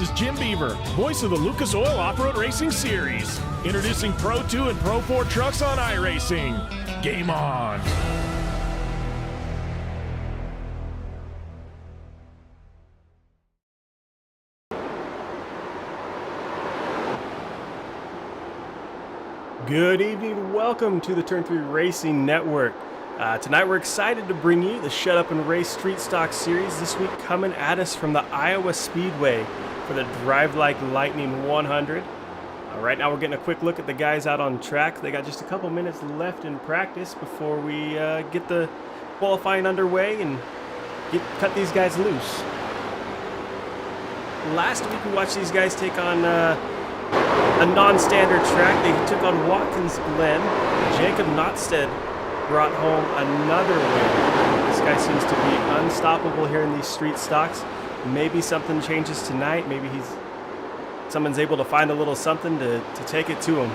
is Jim Beaver, voice of the Lucas Oil Off-Road Racing Series. Introducing Pro 2 and Pro 4 trucks on iRacing. Game on! Good evening, welcome to the Turn 3 Racing Network. Tonight we're excited to bring you the Shut Up and Race Street Stock Series, this week coming at us from the Iowa Speedway for the Drive Like Lightning 100. Right now we're getting a quick look at the guys out on track. They got just a couple minutes left in practice before we get the qualifying underway and cut these guys loose. Last week we watched these guys take on a non-standard track. They took on Watkins Glen. Jacob Notstead brought home another win. This guy seems to be unstoppable here in these street stocks. Maybe something changes tonight. Maybe someone's able to find a little something to take it to him.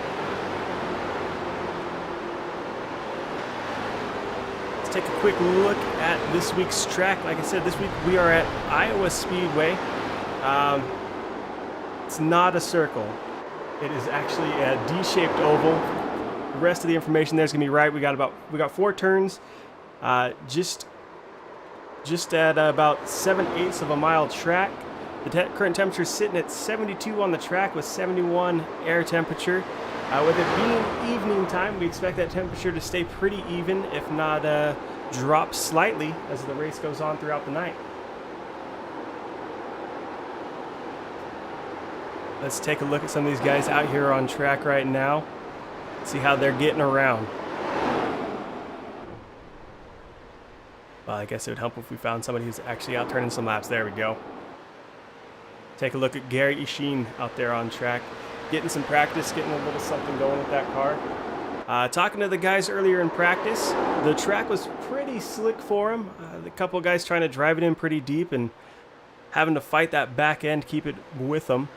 Let's take a quick look at this week's track. Like I said, this week we are at Iowa Speedway. It's not a circle. It is actually a D-shaped oval. The rest of the information there is going to be right. We got 4 turns, just at about 7/8 of a mile track. The current temperature is sitting at 72 on the track with 71 air temperature. With it being evening time, we expect that temperature to stay pretty even, if not drop slightly as the race goes on throughout the night. Let's take a look at some of these guys out here on track right now. See how they're getting around. Well, I guess it would help if we found somebody who's actually out turning some laps. There we go. Take a look at Gary Isheen out there on track. Getting some practice, getting a little something going with that car. Talking to the guys earlier in practice, the track was pretty slick for him. A couple guys trying to drive it in pretty deep and having to fight that back end, keep it with them.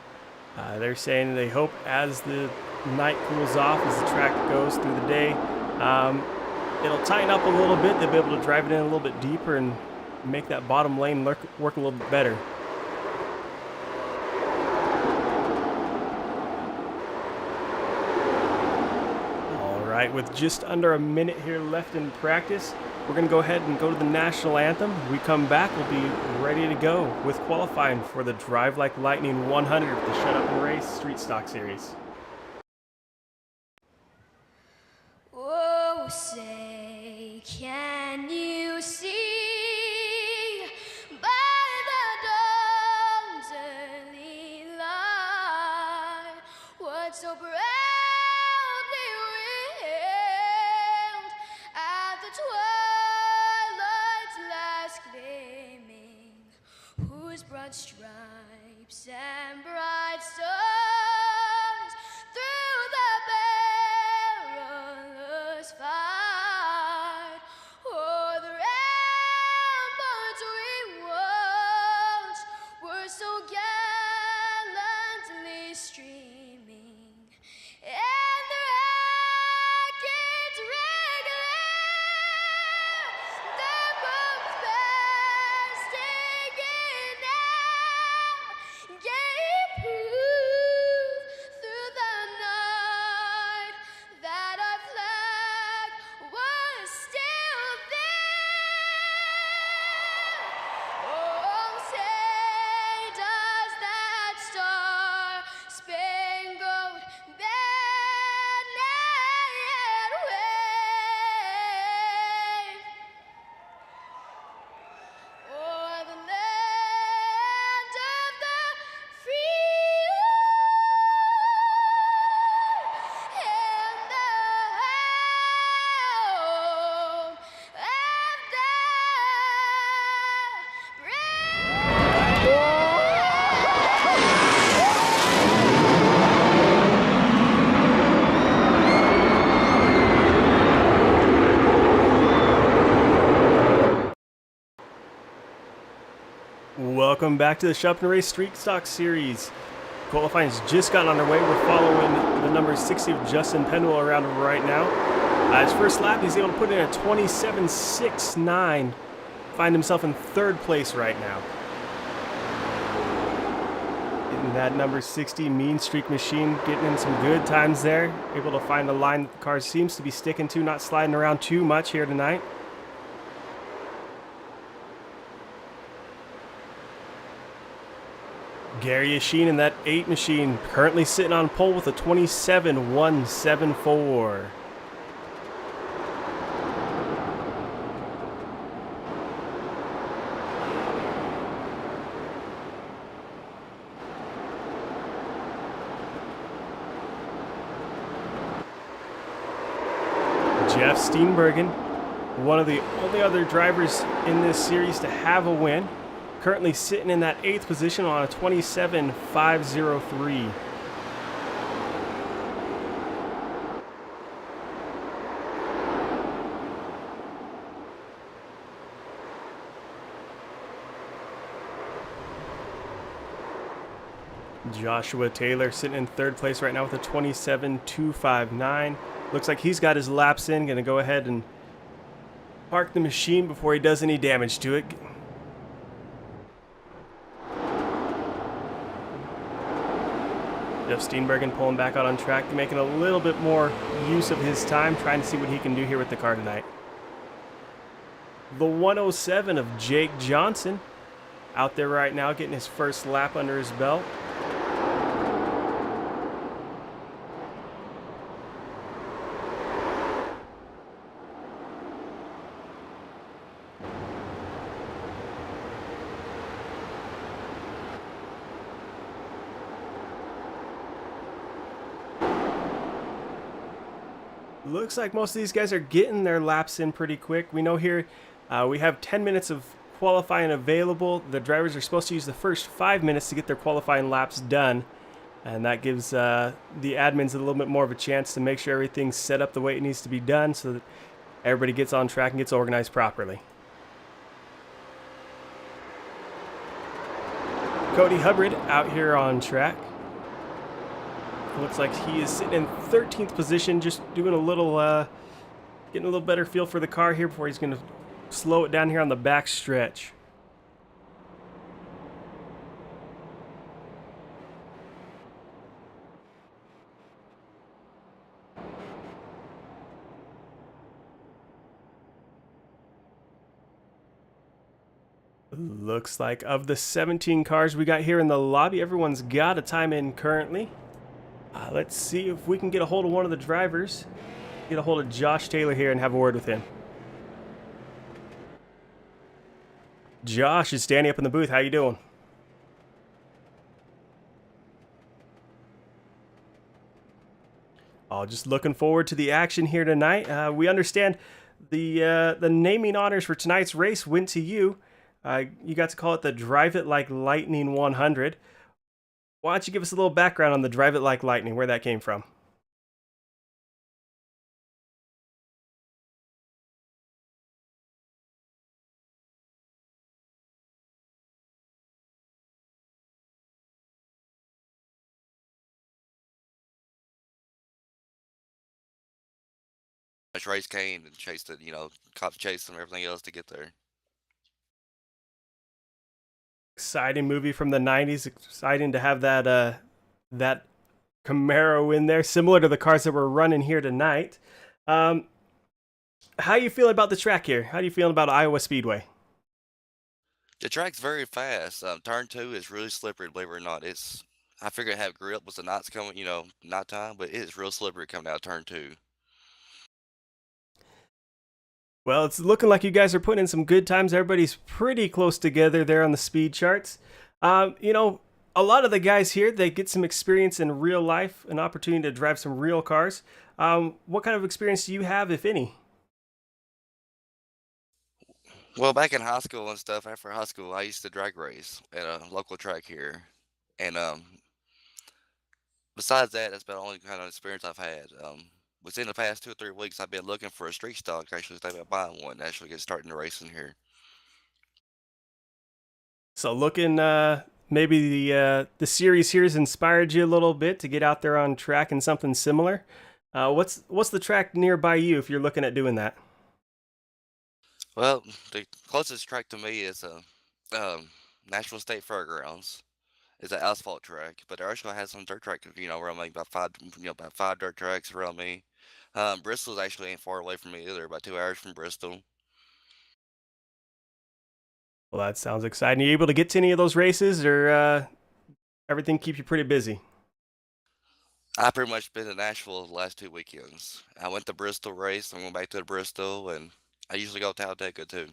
They're saying they hope as the night cools off, as the track goes through the day, it'll tighten up a little bit. They'll be able to drive it in a little bit deeper and make that bottom lane work a little bit better. All right, with just under a minute here left in practice, we're going to go ahead and go to the national anthem. When we come back, we'll be ready to go with qualifying for the Drive Like Lightning 100, the Shut Up and Race Street Stock Series. Oh, say, can you see by the dawn's early light what so proudly wailed at the twilight's last gleaming, whose broad stripes and bright stars through the perilous fight o'er the ramparts we watched were so gallantly streaming, and the rackets regular, the bombs bursting in air, gave proof through the night that our flag was still there. Oh, say does that star-spangled banner yet wave o'er the land of the free and the home of the Welcome back to the Shut Up and Race Street Stock Series. Qualifying's just gotten underway. We're following the number 60 of Justin Penwell around right now. His first lap, he's able to put in a 27.69. Find himself in third place right now. Getting that number 60 Mean Streak machine, getting in some good times there. Able to find a line that the car seems to be sticking to, not sliding around too much here tonight. Gary Yashin in that 8 machine, currently sitting on pole with a 27.174. Jeff Steenbergen, one of the only other drivers in this series to have a win, currently sitting in that 8th position on a 27.503. Joshua Taylor sitting in 3rd place right now with a 27.259. Looks like he's got his laps in. Going to go ahead and park the machine before he does any damage to it. Jeff Steenbergen pulling back out on track, making a little bit more use of his time, trying to see what he can do here with the car tonight. The 107 of Jake Johnson out there right now, getting his first lap under his belt. Looks like most of these guys are getting their laps in pretty quick. We know here we have 10 minutes of qualifying available. The drivers are supposed to use the first 5 minutes to get their qualifying laps done. And that gives the admins a little bit more of a chance to make sure everything's set up the way it needs to be done so that everybody gets on track and gets organized properly. Cody Hubbard out here on track. Looks like he is sitting in 13th position, just doing a little, getting a little better feel for the car here before he's going to slow it down here on the back stretch. Looks like of the 17 cars we got here in the lobby, everyone's got a time in currently. Let's see if we can get a hold of one of the drivers. Get a hold of Josh Taylor here and have a word with him. Josh is standing up in the booth. How you doing? Oh, just looking forward to the action here tonight. We understand the naming honors for tonight's race went to you. You got to call it the Drive It Like Lightning 100. Why don't you give us a little background on the Drive It Like Lightning, where that came from? Much race Kane and chased it, cops chased them, everything else to get there. Exciting movie from the 90s. Exciting to have that Camaro in there, similar to the cars that we're running here tonight. How you feeling about the track here? How do you feeling about Iowa Speedway? The track's very fast. Turn 2 is really slippery, believe it or not. I figured it'd have grip with the nights coming, nighttime, but it's real slippery coming out of turn 2. Well, it's looking like you guys are putting in some good times. Everybody's pretty close together there on the speed charts. A lot of the guys here, they get some experience in real life, an opportunity to drive some real cars. What kind of experience do you have, if any? Well, back in high school and stuff, after high school, I used to drag race at a local track here. And besides that, that's about the only kind of experience I've had. Within the past 2 or 3 weeks, I've been looking for a street stock to actually think about buying one and actually get started in racing here. So looking, maybe the series here has inspired you a little bit to get out there on track and something similar. What's the track nearby you if you're looking at doing that? Well, the closest track to me is National State Fairgrounds. is an asphalt track, but I actually has some dirt track, around me, about 5 dirt tracks around me. Bristol's actually ain't far away from me either, about 2 hours from Bristol. Well, that sounds exciting. Are you able to get to any of those races, or everything keep you pretty busy? I pretty much been to Nashville the last 2 weekends. I went to Bristol race, I'm going back to Bristol, and I usually go to Talladega too.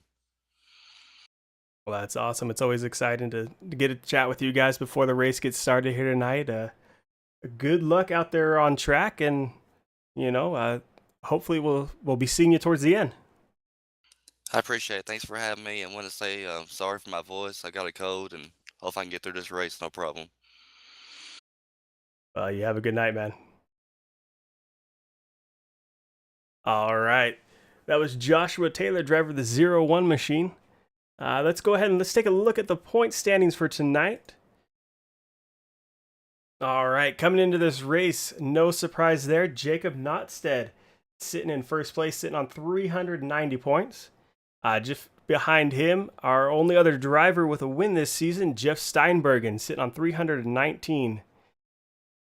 Well, that's awesome. It's always exciting to get a chat with you guys before the race gets started here tonight. Good luck out there on track, and hopefully we'll be seeing you towards the end. I appreciate it. Thanks for having me, and want to say sorry for my voice. I got a cold, and hope I can get through this race, no problem. You have a good night, man. All right. That was Joshua Taylor, driver of the 01 machine. Let's go ahead and let's take a look at the point standings for tonight. All right, coming into this race, no surprise there. Jacob Notstead sitting in first place, sitting on 390 points. Just behind him, our only other driver with a win this season, Jeff Steinbergen, sitting on 319.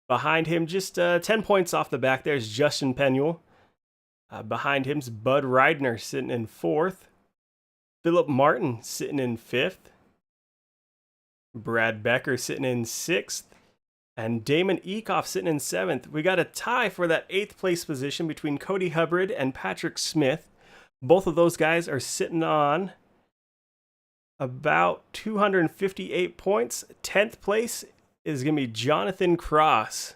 Behind him, just 10 points off the back, there's Justin Penuel. Behind him's Bud Reidner sitting in fourth. Philip Martin sitting in fifth. Brad Becker sitting in sixth. And Damon Eekhoff sitting in seventh. We got a tie for that eighth place position between Cody Hubbard and Patrick Smith. Both of those guys are sitting on about 258 points. 10th place is going to be Jonathan Cross.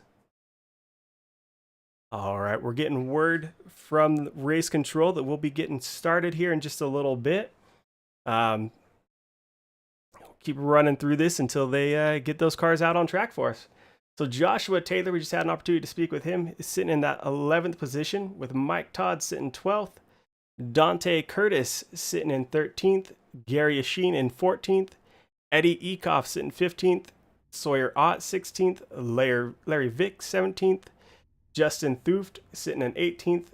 All right, we're getting word from race control that we'll be getting started here in just a little bit. Keep running through this until they get those cars out on track for us. So Joshua Taylor, we just had an opportunity to speak with him, is sitting in that 11th position, with Mike Todd sitting 12th, Dante Curtis sitting in 13th, Gary Yashin in 14th, Eddie Eekhoff sitting 15th, Sawyer Ott 16th, Larry Vick 17th, Justin Thuft sitting in 18th,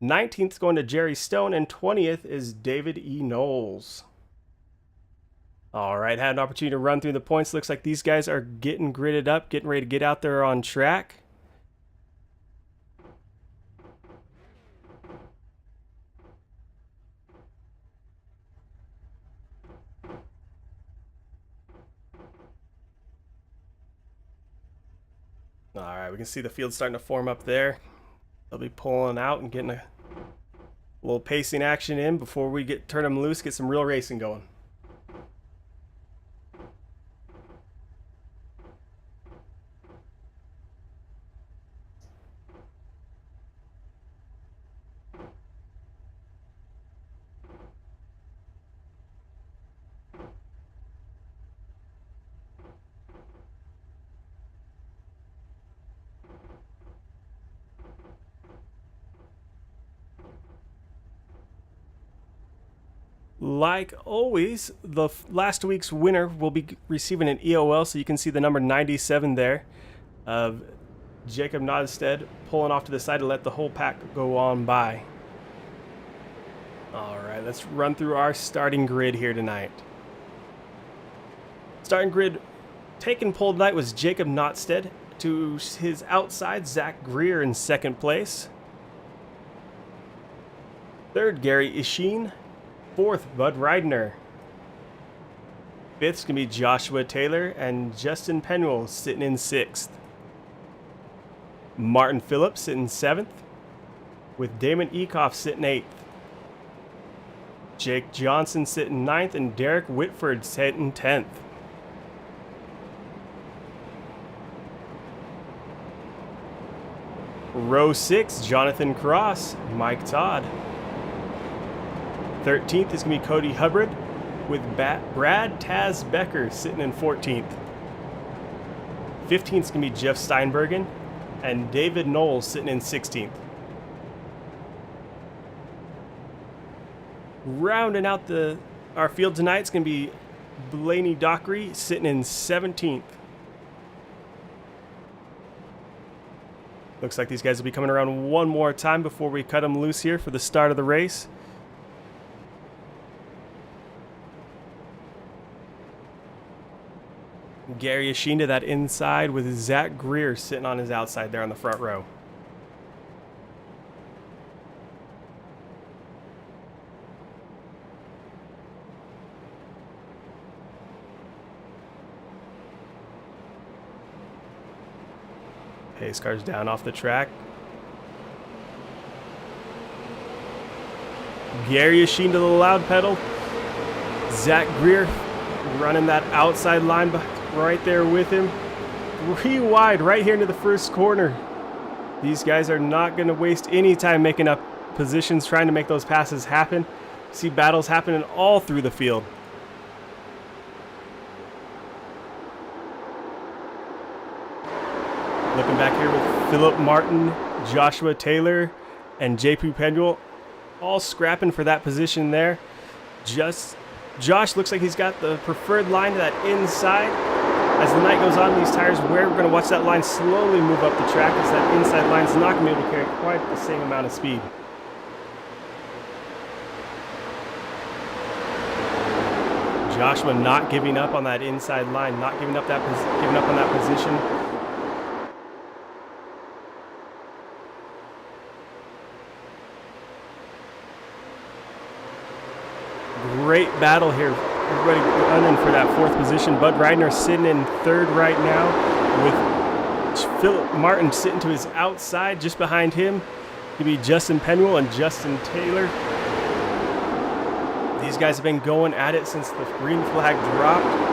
19th going to Jerry Stone, and 20th is David E. Knowles. All right, had an opportunity to run through the points. Looks like these guys are getting gridded up, getting ready to get out there on track. All right, we can see the field starting to form up there. They'll be pulling out and getting a little pacing action in before we turn them loose, get some real racing going. Like always, the last week's winner will be receiving an EOL, so you can see the number 97 there of Jacob Nodstead pulling off to the side to let the whole pack go on by. All right, let's run through our starting grid here tonight. Starting grid taken pole tonight was Jacob Notstead. To his outside, Zach Greer in second place. Third, Gary Isheen. Fourth, Bud Reidner. Fifth's going to be Joshua Taylor, and Justin Penuel sitting in sixth. Martin Phillips sitting seventh, with Damon Eekhoff sitting eighth. Jake Johnson sitting ninth, and Derek Whitford sitting 10th. Row 6, Jonathan Cross, Mike Todd. 13th is going to be Cody Hubbard, with Brad Taz Becker sitting in 14th. 15th is going to be Jeff Steinbergen, and David Knowles sitting in 16th. Rounding out our field tonight is going to be Blaney Dockery sitting in 17th. Looks like these guys will be coming around one more time before we cut them loose here for the start of the race. Gary Yashin to that inside with Zach Greer sitting on his outside there on the front row. Pace car's down off the track. Gary Yashin to the loud pedal. Zach Greer running that outside line right there with him. 3 wide right here into the first corner. These guys are not going to waste any time making up positions, trying to make those passes happen. See battles happening all through the field. Looking back here with Philip Martin, Joshua Taylor, and J.P. Penduel all scrapping for that position there. Josh looks like he's got the preferred line to that inside. As the night goes on, these tires wear. We're going to watch that line slowly move up the track as that inside line's not going to be able to carry quite the same amount of speed. Joshua not giving up on that inside line, not giving up on that position. Great battle here. Everybody running for that 4th position. Bud Reidner sitting in 3rd right now with Philip Martin sitting to his outside. Just behind him could be Justin Penwell and Justin Taylor. These guys have been going at it since the green flag dropped.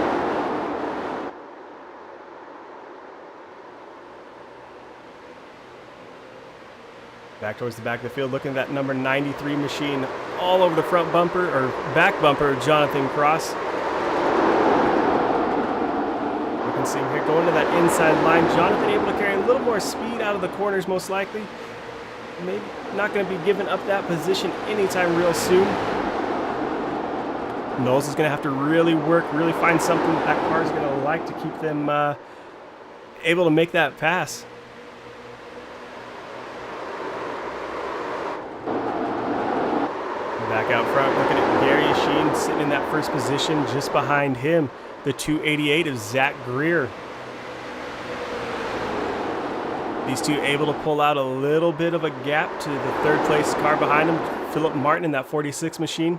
Back towards the back of the field, looking at that number 93 machine all over the front bumper, or back bumper, Jonathan Cross. You can see him here going to that inside line. Jonathan able to carry a little more speed out of the corners most likely. Maybe not going to be giving up that position anytime real soon. Knowles is going to have to really work, really find something that car is going to like to keep them able to make that pass. Back out front, looking at Gary Yashin sitting in that first position. Just behind him, the 288 of Zach Greer. These two able to pull out a little bit of a gap to the 3rd place car behind him, Philip Martin in that 46 machine.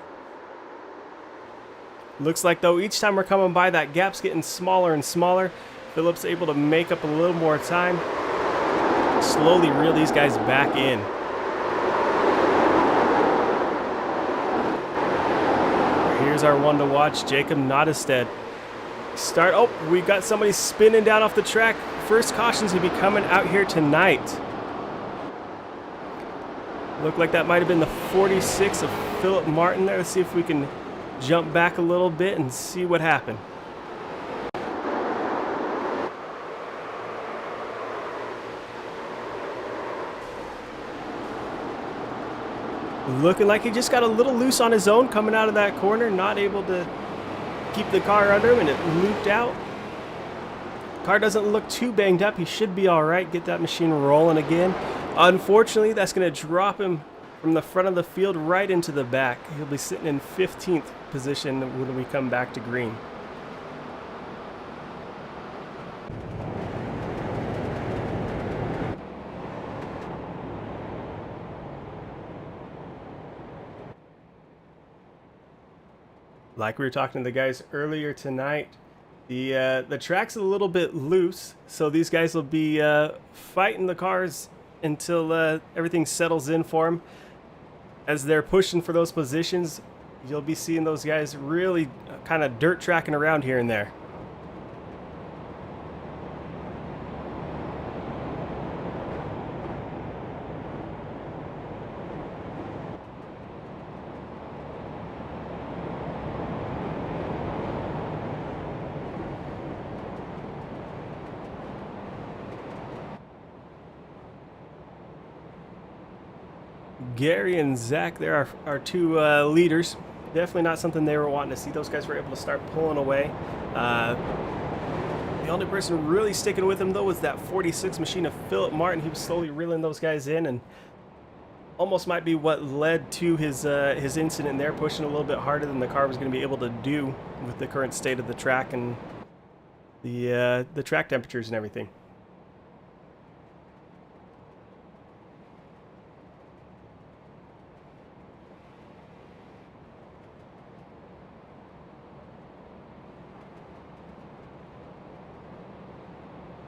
Looks like though each time we're coming by, that gap's getting smaller and smaller. Philip's able to make up a little more time. Slowly reel these guys back in. Here's our one to watch, Jacob Nottestead. We've got somebody spinning down off the track. First cautions will be coming out here tonight. Looked like that might have been the 46 of Philip Martin there. Let's see if we can jump back a little bit and see what happened. Looking like he just got a little loose on his own coming out of that corner, not able to keep the car under him, and it looped out. Car doesn't look too banged up. He should be all right. Get that machine rolling again. Unfortunately, that's going to drop him from the front of the field right into the back. He'll be sitting in 15th position when we come back to green. Like we were talking to the guys earlier tonight, the track's a little bit loose, so these guys will be fighting the cars until everything settles in for them. As they're pushing for those positions, you'll be seeing those guys really kind of dirt tracking around here and there. Gary and Zach, there are our two leaders. Definitely not something they were wanting to see. Those guys were able to start pulling away. The only person really sticking with him, though, was that 46 machine of Philip Martin. He was slowly reeling those guys in, and almost might be what led to his incident there, pushing a little bit harder than the car was going to be able to do with the current state of the track and the track temperatures and everything.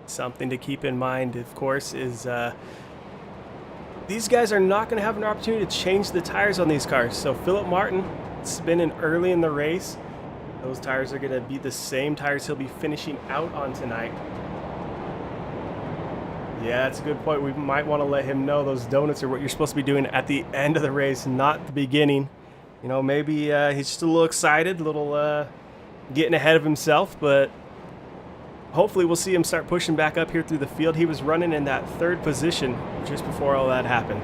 Something to keep in mind, of course, is these guys are not going to have an opportunity to change the tires on these cars. So Philip Martin spinning early in the race. Those tires are going to be the same tires he'll be finishing out on tonight. Yeah, that's a good point. We might want to let him know those donuts are what you're supposed to be doing at the end of the race, not the beginning. You know, maybe he's just a little excited, a little getting ahead of himself, but hopefully we'll see him start pushing back up here through the field. He was running in that third position just before all that happened.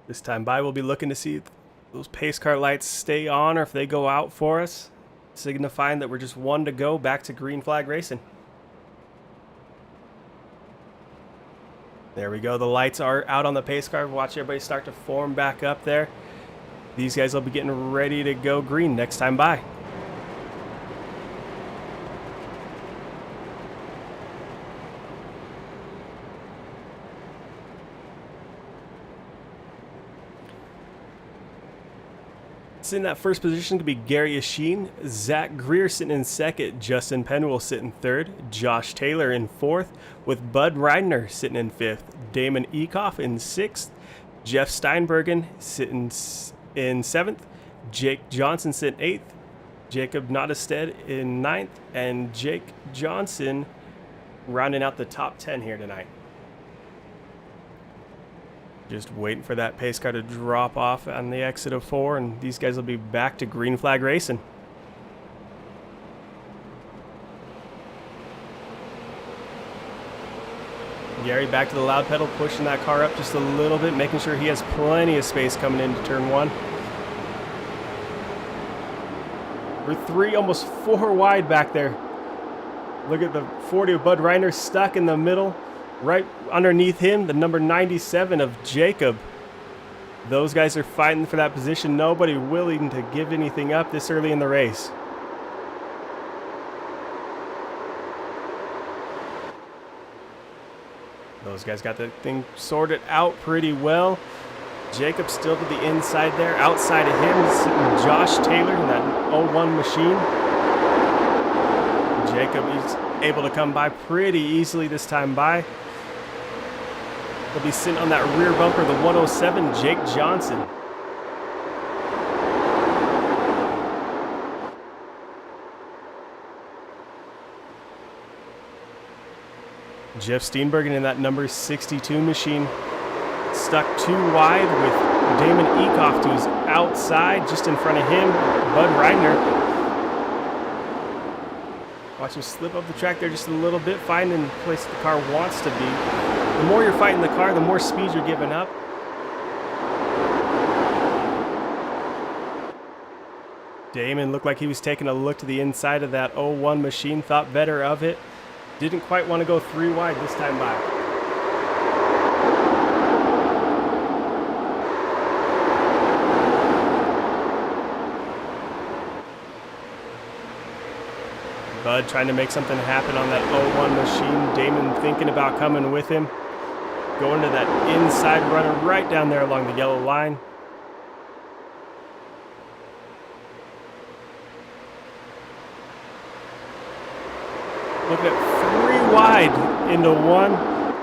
This time by, we'll be looking to see if those pace car lights stay on or if they go out for us, signifying that we're just one to go back to green flag racing. There we go. The lights are out on the pace car. Watch everybody start to form back up there. These guys will be getting ready to go green next time by. In that first position to be Gary Yasheen, Zach Greer sitting in second, Justin Penwell sitting third, Josh Taylor in fourth, with Bud Reidner sitting in fifth, Damon Ecoff in sixth, Jeff Steinbergen sitting in seventh, Jake Johnson sitting eighth, Jacob Nottestead in ninth, and Jake Johnson rounding out the top 10 here tonight. Just waiting for that pace car to drop off on the exit of 4, and these guys will be back to green flag racing. Gary back to the loud pedal, pushing that car up just a little bit, making sure he has plenty of space coming into turn 1. We're 3, almost 4 wide back there. Look at the 40 of Bud Reiner stuck in the middle. Right underneath him, the number 97 of Jacob. Those guys are fighting for that position. Nobody willing to give anything up this early in the race. Those guys got the thing sorted out pretty well. Jacob still to the inside there. Outside of him is sitting Josh Taylor in that 01 machine. Jacob is able to come by pretty easily this time by. He'll be sitting on that rear bumper, the 107, Jake Johnson. Jeff Steenbergen in that number 62 machine. Stuck too wide with Damon Ecoff to his outside, just in front of him, Bud Reidner. Watch him slip up the track there just a little bit, finding the place the car wants to be. The more you're fighting the car, the more speed you're giving up. Damon looked like he was taking a look to the inside of that 01 machine, thought better of it. Didn't quite want to go 3 wide this time by. Bud trying to make something happen on that 01 machine. Damon thinking about coming with him. Going to that inside runner right down there along the yellow line. Looking at 3 wide into 1.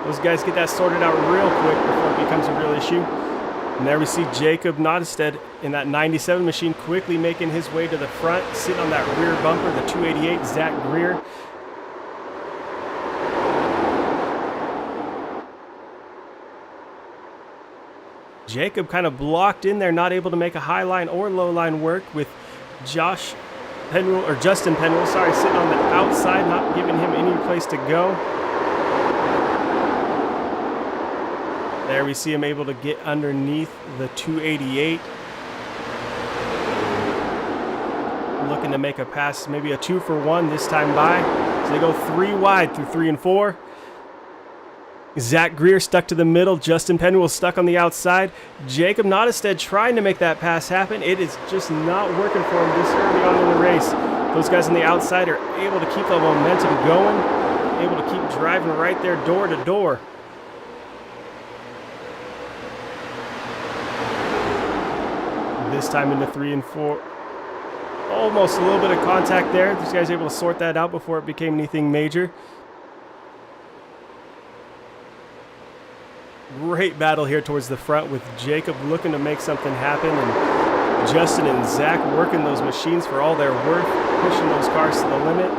Those guys get that sorted out real quick before it becomes a real issue. And there we see Jacob Nottestead in that 97 machine quickly making his way to the front, sitting on that rear bumper, the 288 Zach Greer. Jacob kind of blocked in there, not able to make a high line or low line work with Justin Penwell, sitting on the outside, not giving him any place to go. There we see him able to get underneath the 288. Looking to make a pass, maybe a 2-for-1 this time by. So they go 3 wide through 3 and 4. Zach Greer stuck to the middle. Justin Penwell stuck on the outside. Jacob Nottestead trying to make that pass happen. It is just not working for him this early on in the race. Those guys on the outside are able to keep the momentum going, able to keep driving right there door to door. This time into 3 and 4. Almost a little bit of contact there. These guys able to sort that out before it became anything major. Great battle here towards the front with Jacob looking to make something happen and Justin and Zach working those machines for all they're worth, pushing those cars to the limit.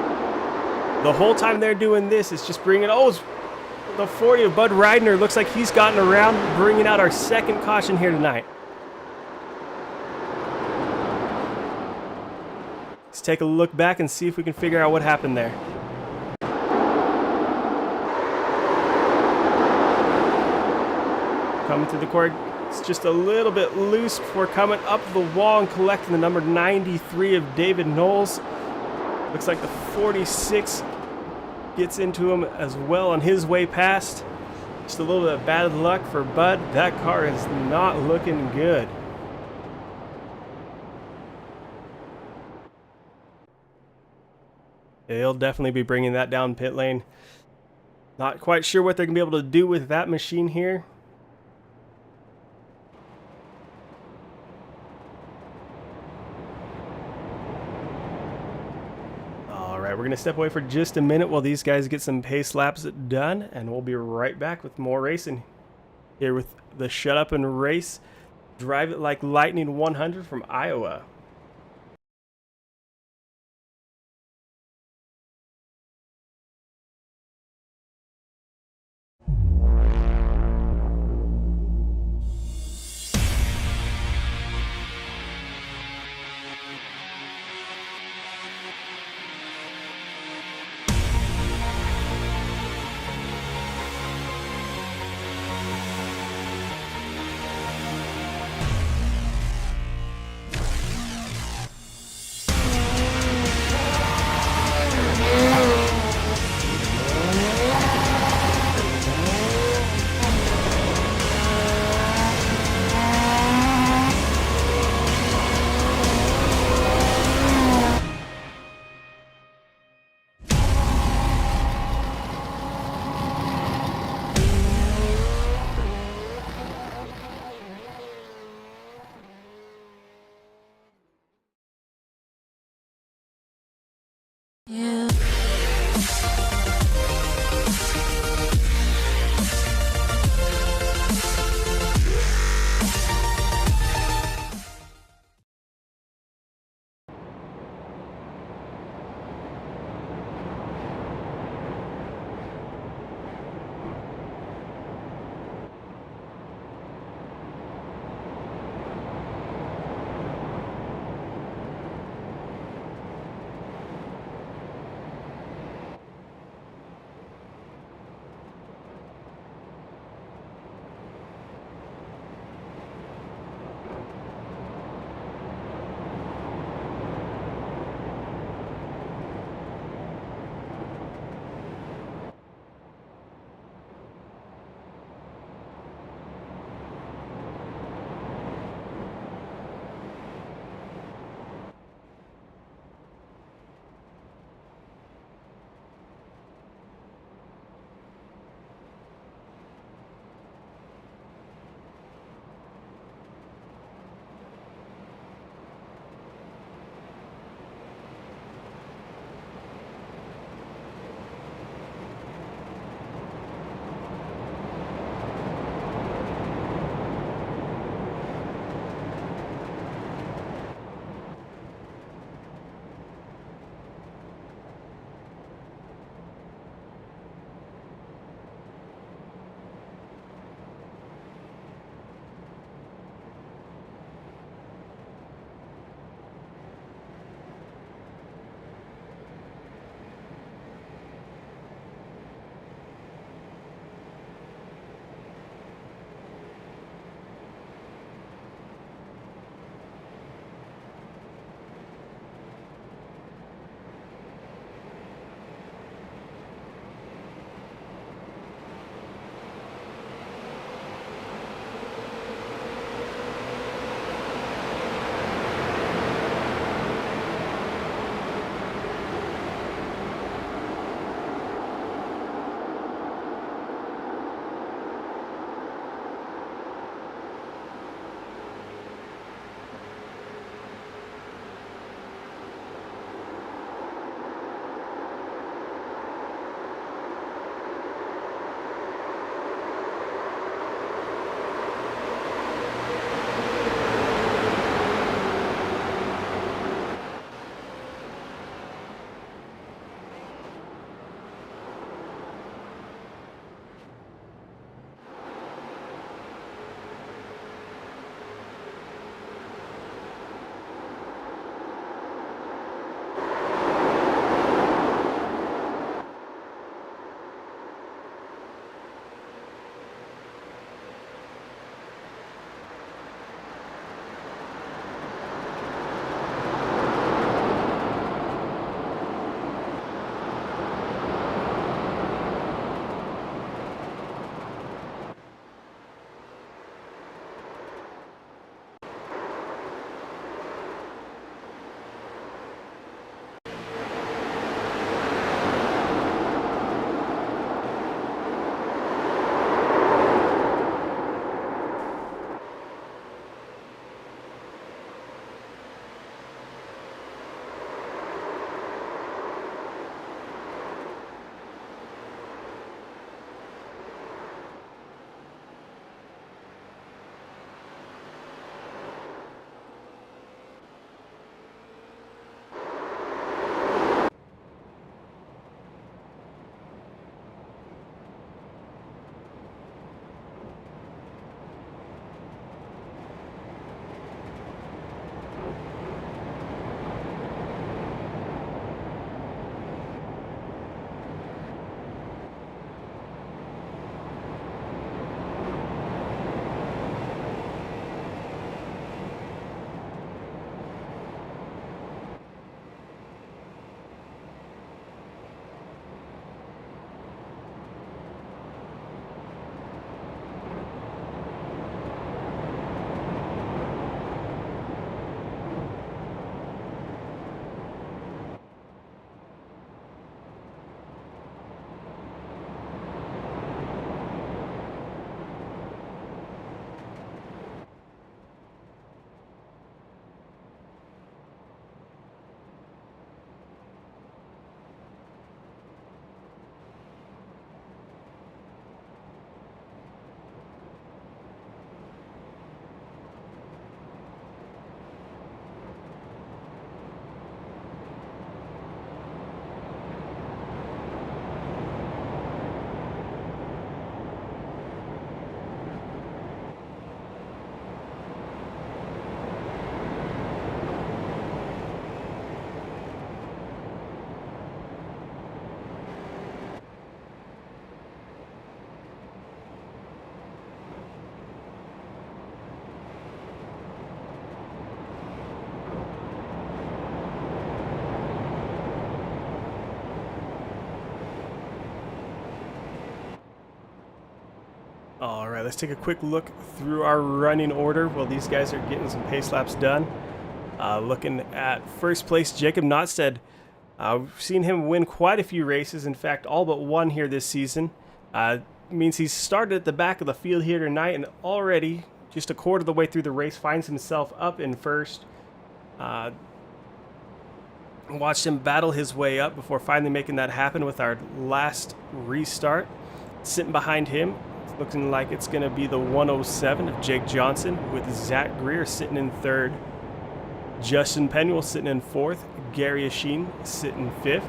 The whole time they're doing this, it's just bringing, the 40 of Bud Reidner looks like he's gotten around, bringing out our second caution here tonight. Let's take a look back and see if we can figure out what happened there. Coming through the corner, it's just a little bit loose before coming up the wall and collecting the number 93 of David Knowles. Looks like the 46 gets into him as well on his way past. Just a little bit of bad luck for Bud. That car is not looking good. They'll definitely be bringing that down pit lane. Not quite sure what they're going to be able to do with that machine here. We're going to step away for just a minute while these guys get some pace laps done, and we'll be right back with more racing here with the Shut Up and Race Drive It Like Lightning 100 from Iowa. All right, let's take a quick look through our running order while these guys are getting some pace laps done. Looking at first place, Jacob Notstead. We've seen him win quite a few races. In fact, all but one here this season. Means he's started at the back of the field here tonight, and already, just a quarter of the way through the race, finds himself up in first. Watched him battle his way up before finally making that happen with our last restart. Sitting behind him, it's looking like it's going to be the 107 of Jake Johnson, with Zach Greer sitting in third. Justin Penwell sitting in fourth. Gary Asheen sitting fifth.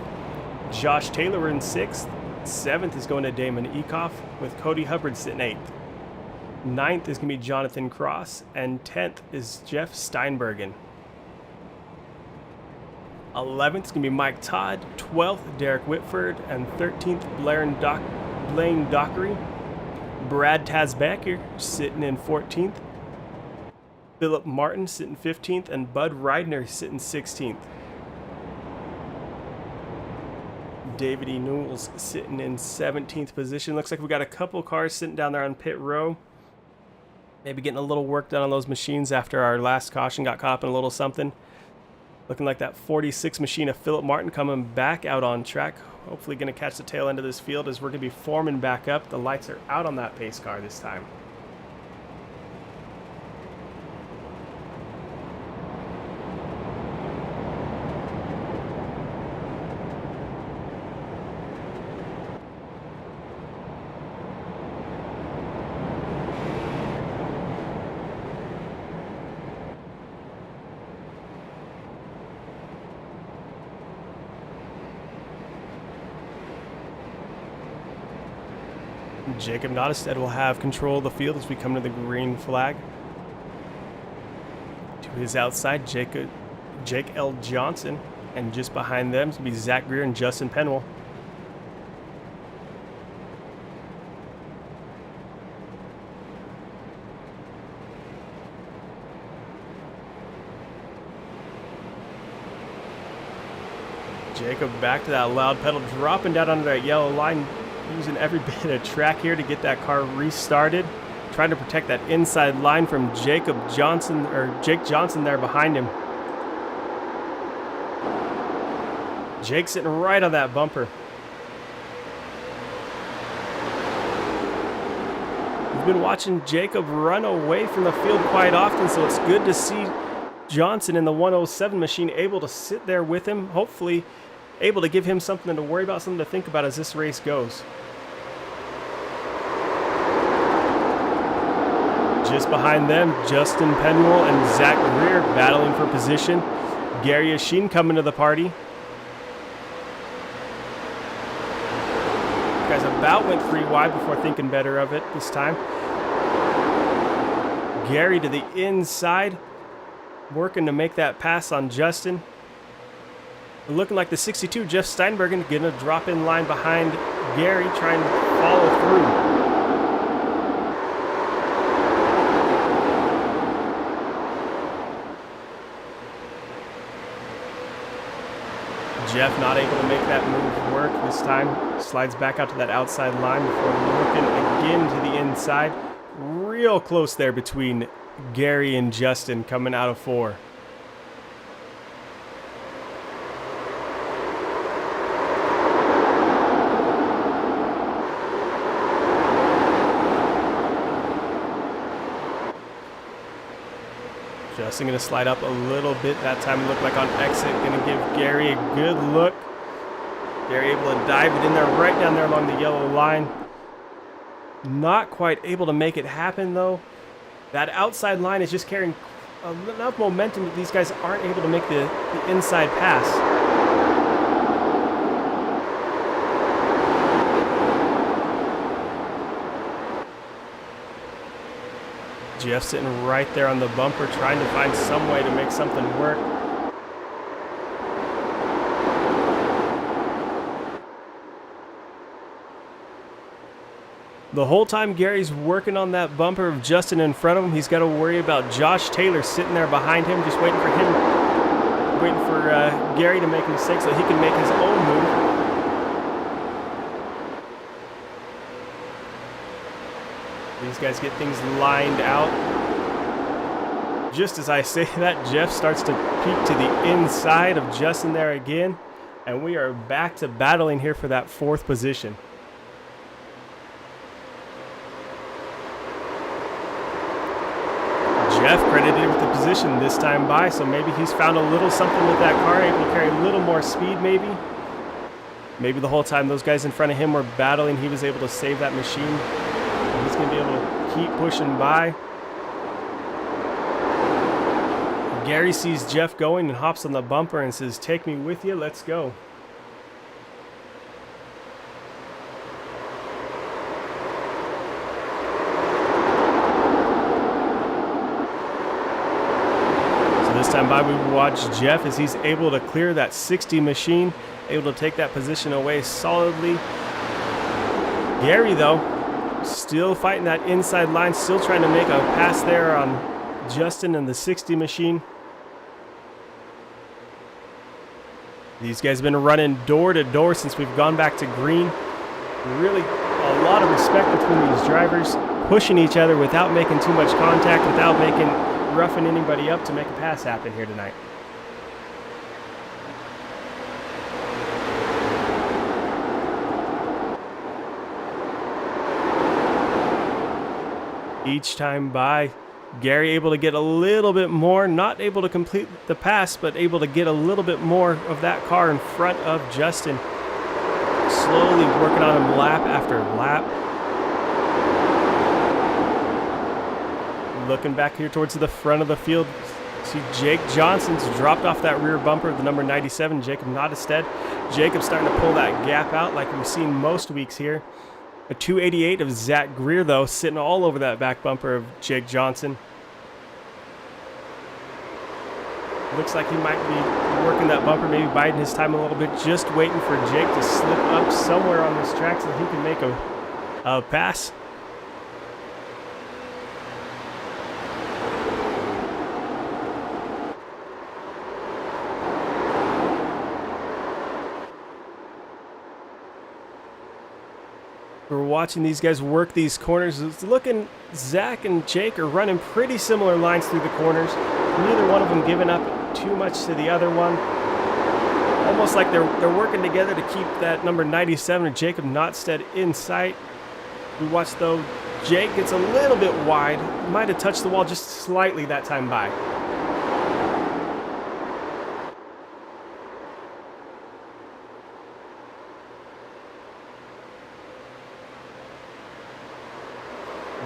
Josh Taylor in sixth. Seventh is going to Damon Ecoff, with Cody Hubbard sitting eighth. Ninth is going to be Jonathan Cross, and 10th is Jeff Steinbergen. 11th is going to be Mike Todd, 12th Derek Whitford, and 13th Blaine Dockery. Brad Tazbacker sitting in 14th. Philip Martin sitting 15th, and Bud Reidner sitting 16th. David E. Newell's sitting in 17th position. Looks like we got a couple cars sitting down there on pit row. Maybe getting a little work done on those machines after our last caution got caught up in a little something. Looking like that 46 machine of Philip Martin coming back out on track. Hopefully going to catch the tail end of this field as we're going to be forming back up. The lights are out on that pace car this time. Jacob Nottestead will have control of the field as we come to the green flag. To his outside, Jake L. Johnson, and just behind them will be Zach Greer and Justin Penwell. Jacob back to that loud pedal, dropping down under that yellow line, using every bit of track here to get that car restarted. Trying to protect that inside line from Jake Johnson there behind him. Jake sitting right on that bumper. We've been watching Jacob run away from the field quite often, so it's good to see Johnson in the 107 machine able to sit there with him, hopefully able to give him something to worry about, something to think about as this race goes. Just behind them, Justin Penwell and Zach Greer battling for position. Gary Asheen coming to the party. Guys about went 3 wide before thinking better of it this time. Gary to the inside, working to make that pass on Justin. Looking like the 62, Jeff Steinbergen, going to drop in line behind Gary, trying to follow through. Jeff not able to make that move work this time. Slides back out to that outside line before looking again to the inside. Real close there between Gary and Justin coming out of 4. Justin going to slide up a little bit. That time it looked like on exit. Going to give Gary a good look. Gary able to dive it in there, right down there along the yellow line. Not quite able to make it happen though. That outside line is just carrying enough momentum that these guys aren't able to make the inside pass. Jeff sitting right there on the bumper, trying to find some way to make something work. The whole time Gary's working on that bumper of Justin in front of him, he's got to worry about Josh Taylor sitting there behind him, just waiting for Gary to make a mistake so he can make his own move. These guys get things lined out. Just as I say that, Jeff starts to peek to the inside of Justin there again. And we are back to battling here for that 4th position. Jeff credited with the position this time by, so maybe he's found a little something with that car, able to carry a little more speed maybe. Maybe the whole time those guys in front of him were battling, he was able to save that machine. And he's going to be able to keep pushing by. Gary sees Jeff going and hops on the bumper and says, "Take me with you, let's go." This time by, we watch Jeff as he's able to clear that 60 machine, able to take that position away solidly. Gary, though, still fighting that inside line, still trying to make a pass there on Justin and the 60 machine. These guys have been running door to door since we've gone back to green. Really a lot of respect between these drivers, pushing each other without making too much contact, without roughing anybody up to make a pass happen here tonight. Each time by, Gary able to get a little bit more, not able to complete the pass, but able to get a little bit more of that car in front of Justin. Slowly working on him lap after lap. Looking back here towards the front of the field, see Jake Johnson's dropped off that rear bumper of the number 97, Jacob Nottestead. Jacob starting to pull that gap out like we've seen most weeks here. A 288 of Zach Greer, though, sitting all over that back bumper of Jake Johnson. Looks like he might be working that bumper, maybe biding his time a little bit, just waiting for Jake to slip up somewhere on this track so he can make a pass. We're watching these guys work these corners. It's looking, Zach and Jake are running pretty similar lines through the corners. Neither one of them giving up too much to the other one. Almost like they're working together to keep that number 97 of Jacob Nottestead in sight. We watch though, Jake gets a little bit wide. Might have touched the wall just slightly that time by.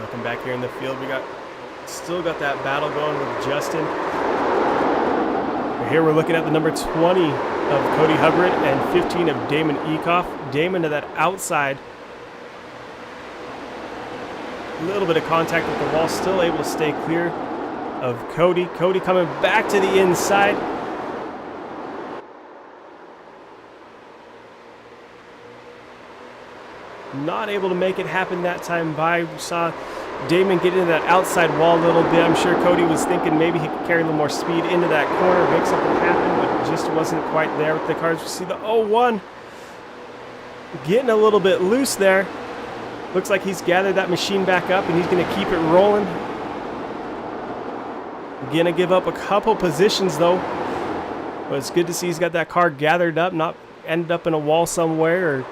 Looking back here in the field, we still got that battle going with Justin. Here we're looking at the number 20 of Cody Hubbard and 15 of Damon Ecoff. Damon to that outside. A little bit of contact with the wall, still able to stay clear of Cody. Cody coming back to the inside. Not able to make it happen that time by. We saw Damon get into that outside wall a little bit. I'm sure Cody was thinking maybe he could carry a little more speed into that corner, make something happen, but it just wasn't quite there with the cars. We see the 0-1 getting a little bit loose there. Looks like he's gathered that machine back up and he's going to keep it rolling. Going to give up a couple positions though, but it's good to see he's got that car gathered up, not ended up in a wall somewhere. Or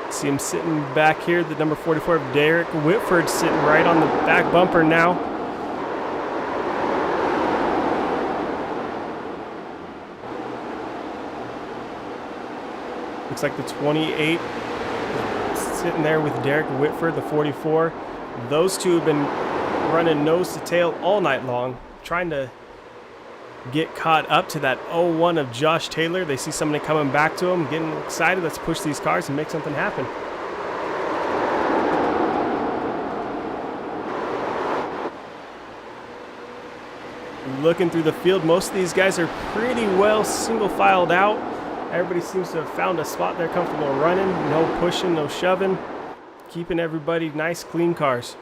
see him sitting back here, the number 44 of Derek Whitford sitting right on the back bumper now. Looks like the 28 sitting there with Derek Whitford, the 44. Those two have been running nose to tail all night long, trying to get caught up to that 0-1 of Josh Taylor. They see somebody coming back to him, getting excited. Let's push these cars and make something happen. Looking through the field, most of these guys are pretty well single filed out. Everybody seems to have found a spot they're comfortable running. No pushing, no shoving. Keeping everybody nice, clean cars.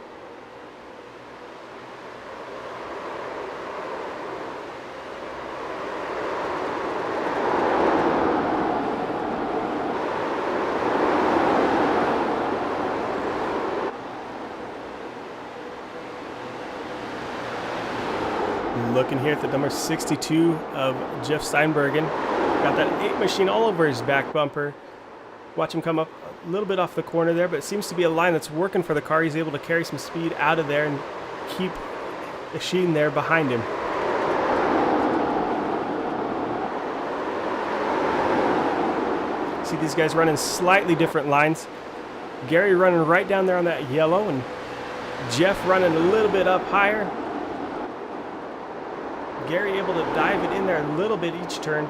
Looking here at the number 62 of Jeff Steinbergen. Got that 8 machine all over his back bumper. Watch him come up a little bit off the corner there, but it seems to be a line that's working for the car. He's able to carry some speed out of there and keep the Sheen there behind him. See these guys running slightly different lines. Gary running right down there on that yellow, and Jeff running a little bit up higher. Gary able to dive it in there a little bit each turn.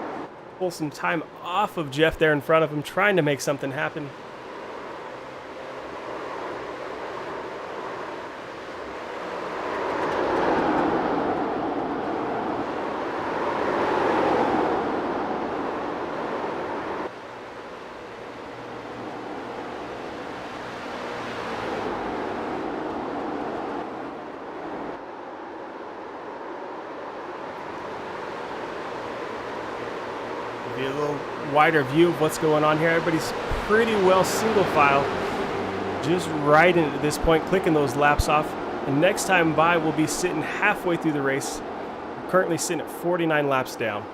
Pull some time off of Jeff there in front of him, trying to make something happen. A little wider view of what's going on here. Everybody's pretty well single file, just right in at this point, clicking those laps off. And next time by, we'll be sitting halfway through the race. We're currently sitting at 49 laps down.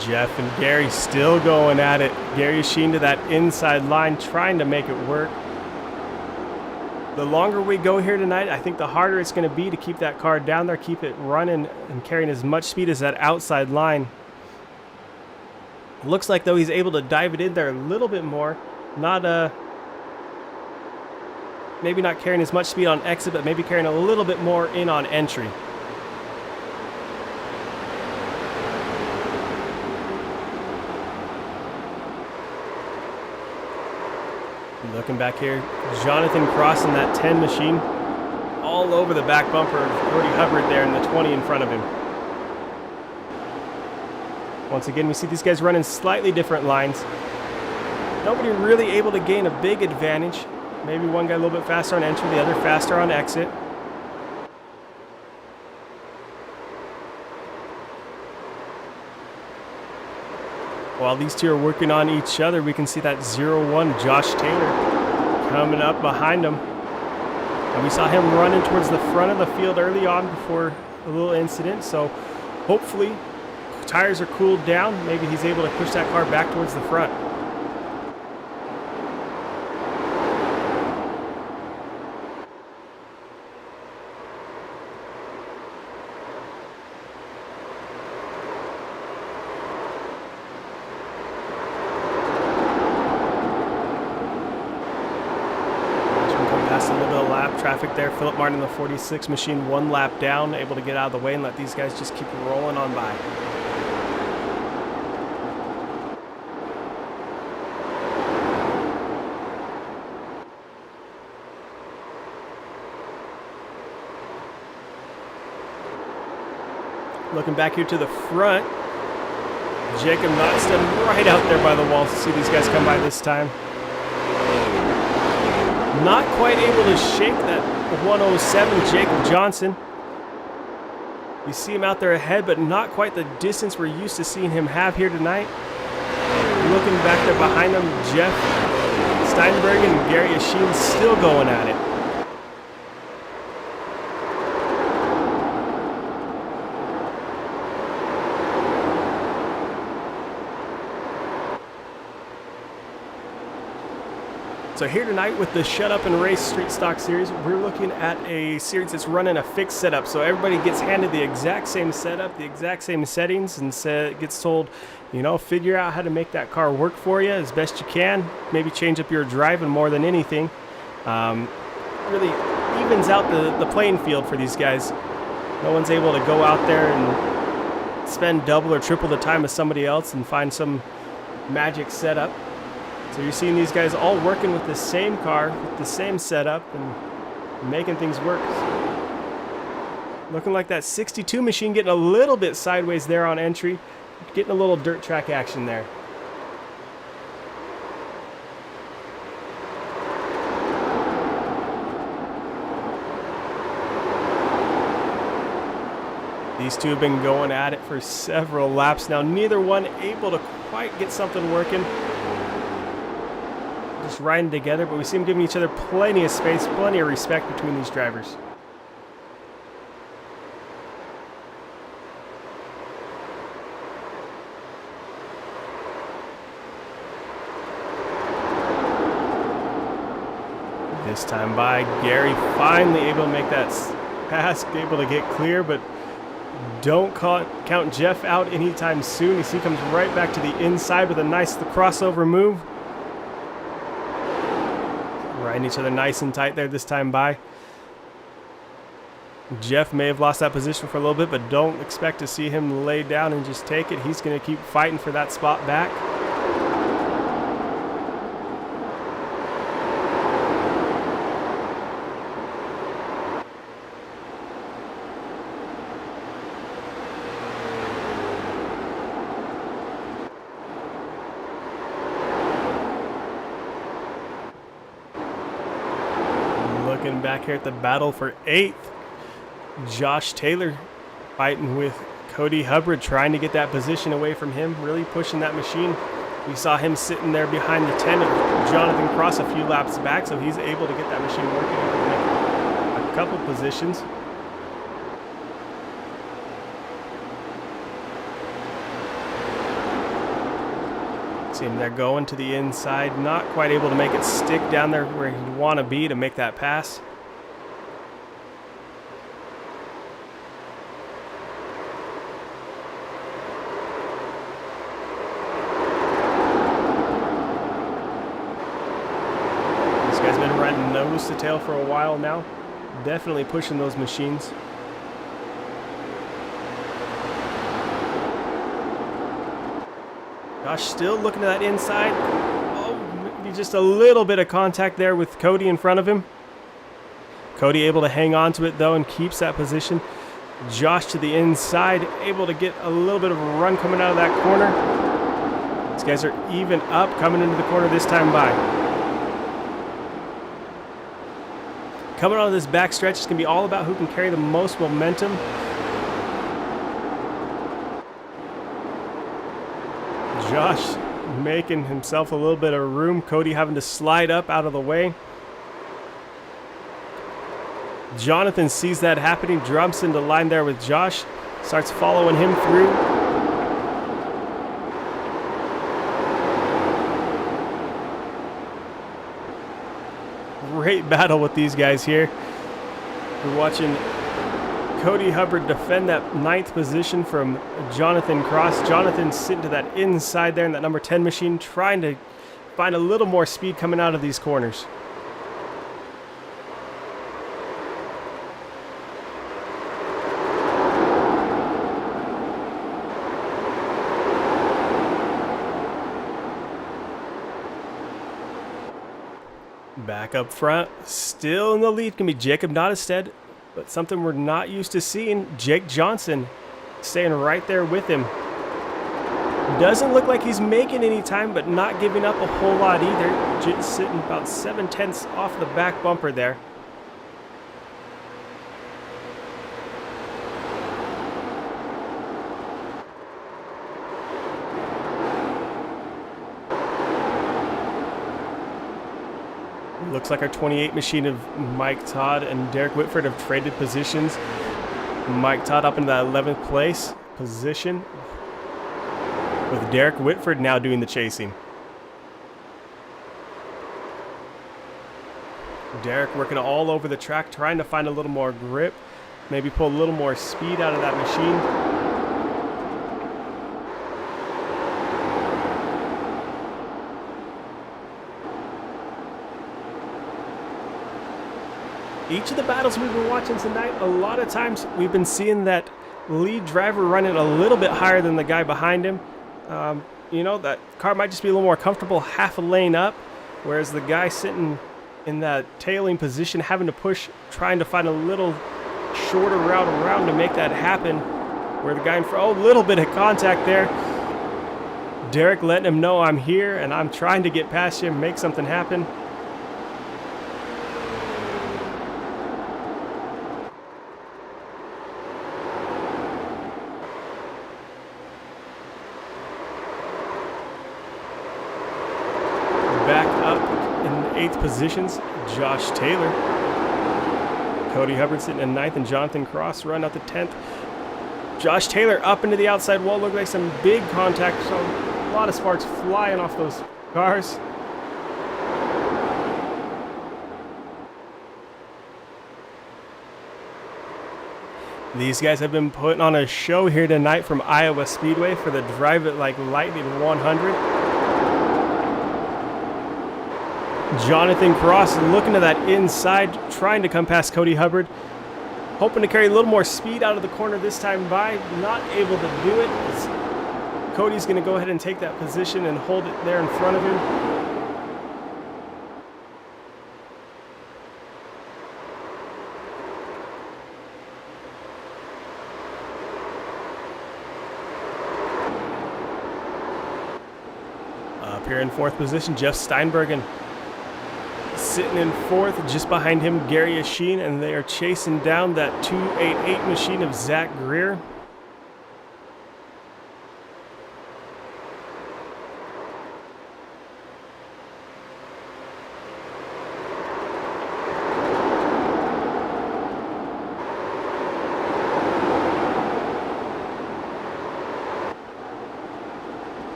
Jeff and Gary still going at it. Gary Sheen to that inside line, trying to make it work. The longer we go here tonight, I think the harder it's going to be to keep that car down there, keep it running and carrying as much speed as that outside line. Looks like, though, he's able to dive it in there a little bit more. Maybe not carrying as much speed on exit, but maybe carrying a little bit more in on entry. Looking back here, Jonathan crossing that 10 machine all over the back bumper of Cody Hubbard there in the 20 in front of him. Once again, we see these guys running slightly different lines. Nobody really able to gain a big advantage. Maybe one guy a little bit faster on entry, the other faster on exit. While these two are working on each other, we can see that 0-1 Josh Taylor coming up behind him. And we saw him running towards the front of the field early on before a little incident. So hopefully tires are cooled down. Maybe he's able to push that car back towards the front. Traffic there. Philip Martin in the 46 machine, 1 lap down, able to get out of the way and let these guys just keep rolling on by. Looking back here to the front, Jacob Notstead right out there by the wall to see these guys come by this time. Not quite able to shake that 107 Jacob Johnson. You see him out there ahead, but not quite the distance we're used to seeing him have here tonight. Looking back there behind them, Jeff Steinbergen and Gary Sheen still going at it. So here tonight with the Shut Up and Race Street Stock Series, we're looking at a series that's running a fixed setup. So everybody gets handed the exact same setup, the exact same settings, and gets told, you know, figure out how to make that car work for you as best you can. Maybe change up your driving more than anything. Really evens out the playing field for these guys. No one's able to go out there and spend double or triple the time of somebody else and find some magic setup. So you're seeing these guys all working with the same car, with the same setup, and making things work. Looking like that 62 machine getting a little bit sideways there on entry, getting a little dirt track action there. These two have been going at it for several laps now. Neither one able to quite get something working. Just riding together, but we see them giving each other plenty of space, plenty of respect between these drivers. This time by, Gary finally able to make that pass, able to get clear, but don't count Jeff out anytime soon as he comes right back to the inside with a nice crossover move. Riding each other nice and tight there this time by. Jeff may have lost that position for a little bit, but don't expect to see him lay down and just take it. He's going to keep fighting for that spot back. Looking back here at the battle for 8th. Josh Taylor fighting with Cody Hubbard, trying to get that position away from him, really pushing that machine. We saw him sitting there behind the 10 of Jonathan Cross a few laps back, so he's able to get that machine working, able to make a couple positions. See him there going to the inside, not quite able to make it stick down there where he'd want to be to make that pass. This guy's been riding nose to tail for a while now, definitely pushing those machines. Josh still looking to that inside. Oh, maybe just a little bit of contact there with Cody in front of him. Cody able to hang on to it though and keeps that position. Josh to the inside, able to get a little bit of a run coming out of that corner. These guys are even up coming into the corner this time by. Coming out of this back stretch, it's going to be all about who can carry the most momentum. Josh making himself a little bit of room. Cody having to slide up out of the way. Jonathan sees that happening, jumps into line there with Josh, starts following him through. Great battle with these guys here. We're watching Cody Hubbard defend that 9th position from Jonathan Cross. Jonathan sitting to that inside there in that number 10 machine, trying to find a little more speed coming out of these corners. Back up front, still in the lead can be Jacob Nottestead. But something we're not used to seeing, Jake Johnson staying right there with him. Doesn't look like he's making any time, but not giving up a whole lot either. Just sitting about 7/10 off the back bumper there. Looks like our 28 machine of Mike Todd and Derek Whitford have traded positions. Mike Todd up into that 11th place position, with Derek Whitford now doing the chasing. Derek working all over the track, trying to find a little more grip, maybe pull a little more speed out of that machine. Each of the battles we've been watching tonight, a lot of times we've been seeing that lead driver running a little bit higher than the guy behind him. You know, that car might just be a little more comfortable half a lane up, whereas the guy sitting in that tailing position having to push, trying to find a little shorter route around to make that happen, where the guy in front, oh, a little bit of contact there. Derek letting him know I'm here and I'm trying to get past you and make something happen. 8th positions. Josh Taylor. Cody Hubbard sitting in 9th, and Jonathan Cross run out the 10th. Josh Taylor up into the outside wall. Looked like some big contact. So a lot of sparks flying off those cars. These guys have been putting on a show here tonight from Iowa Speedway for the Drive It Like Lightning 100. Jonathan Cross looking to that inside, trying to come past Cody Hubbard. Hoping to carry a little more speed out of the corner this time by. Not able to do it. Cody's going to go ahead and take that position and hold it there in front of him. Up here in 4th position, Jeff Steinbergen. Sitting in 4th, just behind him, Gary Asheen, and they are chasing down that 288 machine of Zach Greer.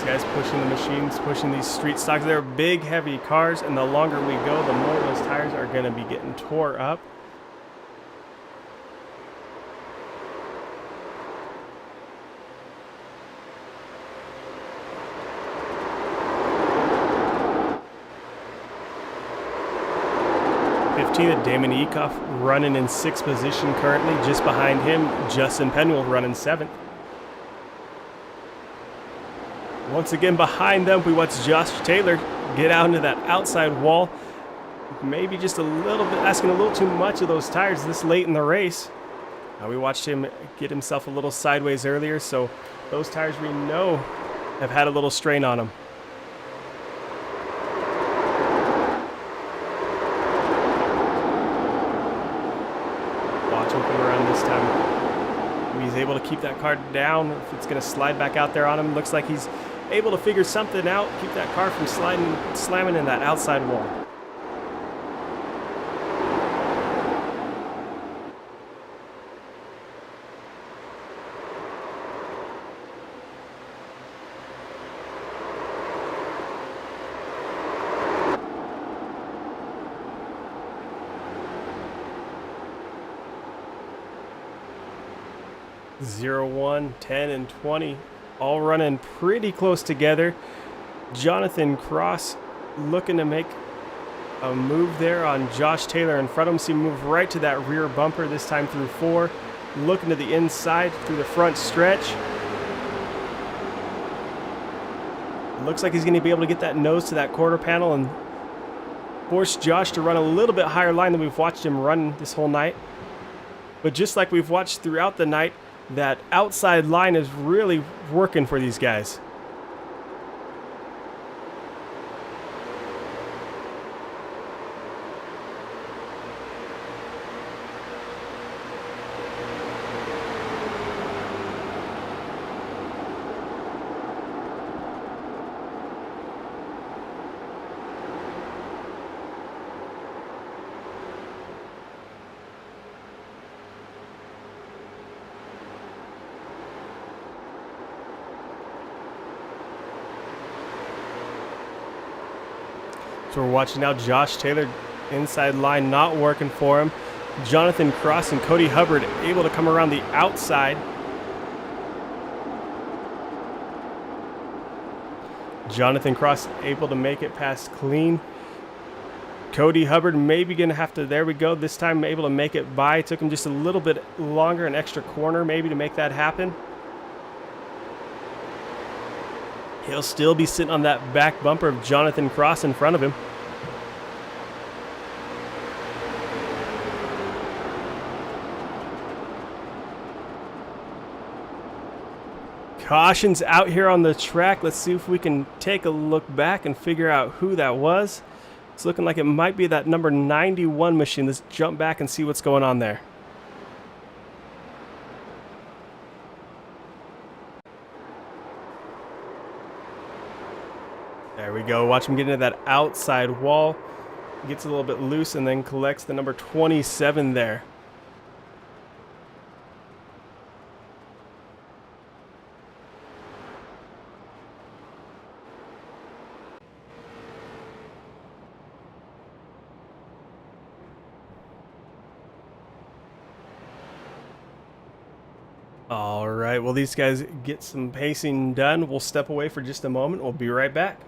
Guys pushing the machines, pushing these street stocks. They're big, heavy cars, and the longer we go, the more those tires are going to be getting tore up. Damon Ekoff running in 6th position currently. Just behind him, Justin Penwell running 7th. Once again, behind them, we watch Josh Taylor get out into that outside wall. Maybe just a little bit, asking a little too much of those tires this late in the race. We watched him get himself a little sideways earlier, so those tires we know have had a little strain on them. Watch him come around this time. He's able to keep that car down. If it's going to slide back out there on him, looks like he's able to figure something out, keep that car from slamming in that outside wall. Zero, 1, 10, and 20. All running pretty close together. Jonathan Cross looking to make a move there on Josh Taylor in front of him. See him move right to that rear bumper, this time through 4. Looking to the inside through the front stretch. Looks like he's going to be able to get that nose to that quarter panel and force Josh to run a little bit higher line than we've watched him run this whole night. But just like we've watched throughout the night, that outside line is really working for these guys. So we're watching now Josh Taylor, inside line not working for him. Jonathan Cross and Cody Hubbard able to come around the outside. Jonathan Cross able to make it past clean. Cody Hubbard maybe going to have to, there we go, this time able to make it by. It took him just a little bit longer, an extra corner maybe to make that happen. He'll still be sitting on that back bumper of Jonathan Cross in front of him. Caution's out here on the track. Let's see if we can take a look back and figure out who that was. It's looking like it might be that number 91 machine. Let's jump back and see what's going on there. There we go. Watch him get into that outside wall. Gets a little bit loose and then collects the number 27 there. All right, well, these guys get some pacing done. We'll step away for just a moment. We'll be right back.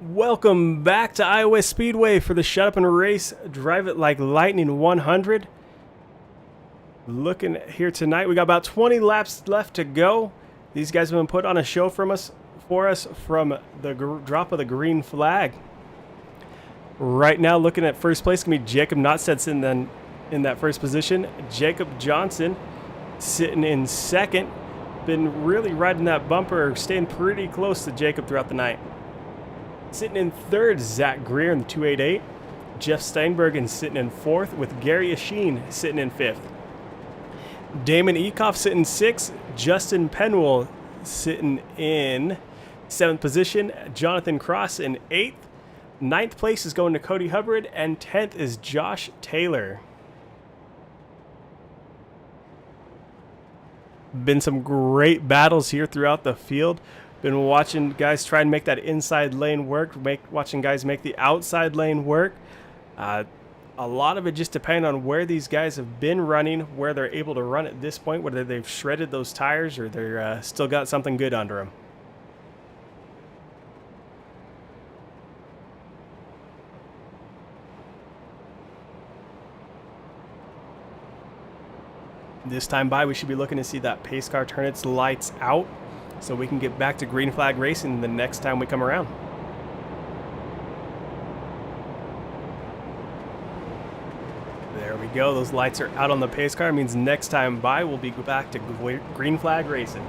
Welcome back to Iowa Speedway for the Shut Up and Race Drive It Like Lightning 100. Looking here tonight, we got about 20 laps left to go. These guys have been put on a show for us from the drop of the green flag. Right now, looking at first place, can be Jacob Notstead sitting in that first position. Jacob Johnson sitting in second. Been really riding that bumper, staying pretty close to Jacob throughout the night. Sitting in third, Zach Greer in the 288. Jeff Steinbergen sitting in fourth, with Gary Asheen sitting in fifth. Damon Ecoff sitting sixth. Justin Penwell sitting in seventh position. Jonathan Cross in eighth. Ninth place is going to Cody Hubbard, and 10th is Josh Taylor. Been some great battles here throughout the field. Been watching guys try and make that inside lane work, watching guys make the outside lane work. A lot of it just depends on where these guys have been running, where they're able to run at this point, whether they've shredded those tires or they're still got something good under them. This time by, we should be looking to see that pace car turn its lights out, so we can get back to green flag racing the next time we come around. There we go. Those lights are out on the pace car. It means next time by, we'll be back to green flag racing.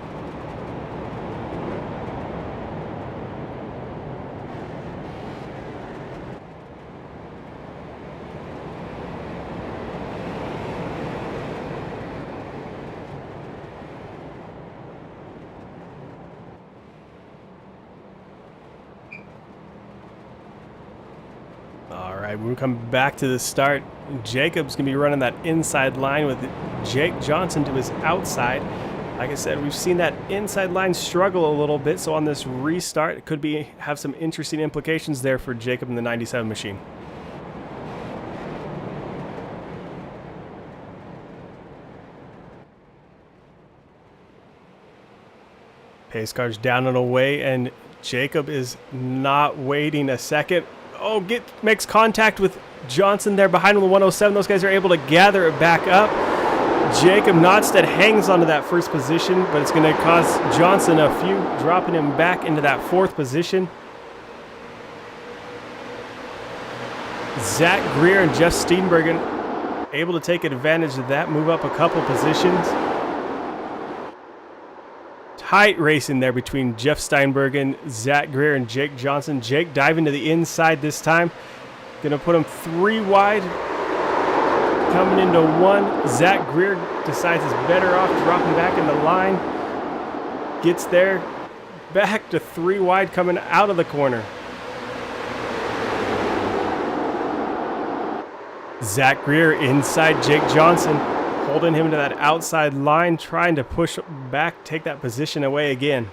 All right, when we come back to the start, Jacob's going to be running that inside line with Jake Johnson to his outside. Like I said, we've seen that inside line struggle a little bit, so on this restart, it could have some interesting implications there for Jacob in the 97 machine. Pace car's down and away, and Jacob is not waiting a second. Oh, makes contact with Johnson there behind him, the 107. Those guys are able to gather it back up. Jacob Notstead hangs onto that first position, but it's going to cause Johnson a few, dropping him back into that fourth position. Zach Greer and Jeff Steenbergen able to take advantage of that, move up a couple positions. Tight racing there between Jeff Steinbergen, Zach Greer, and Jake Johnson. Jake diving to the inside this time. Going to put him 3 wide. Coming into 1. Zach Greer decides it's better off dropping back in the line. Gets there. Back to 3 wide coming out of the corner. Zach Greer inside Jake Johnson, holding him to that outside line, trying to push back, take that position away again.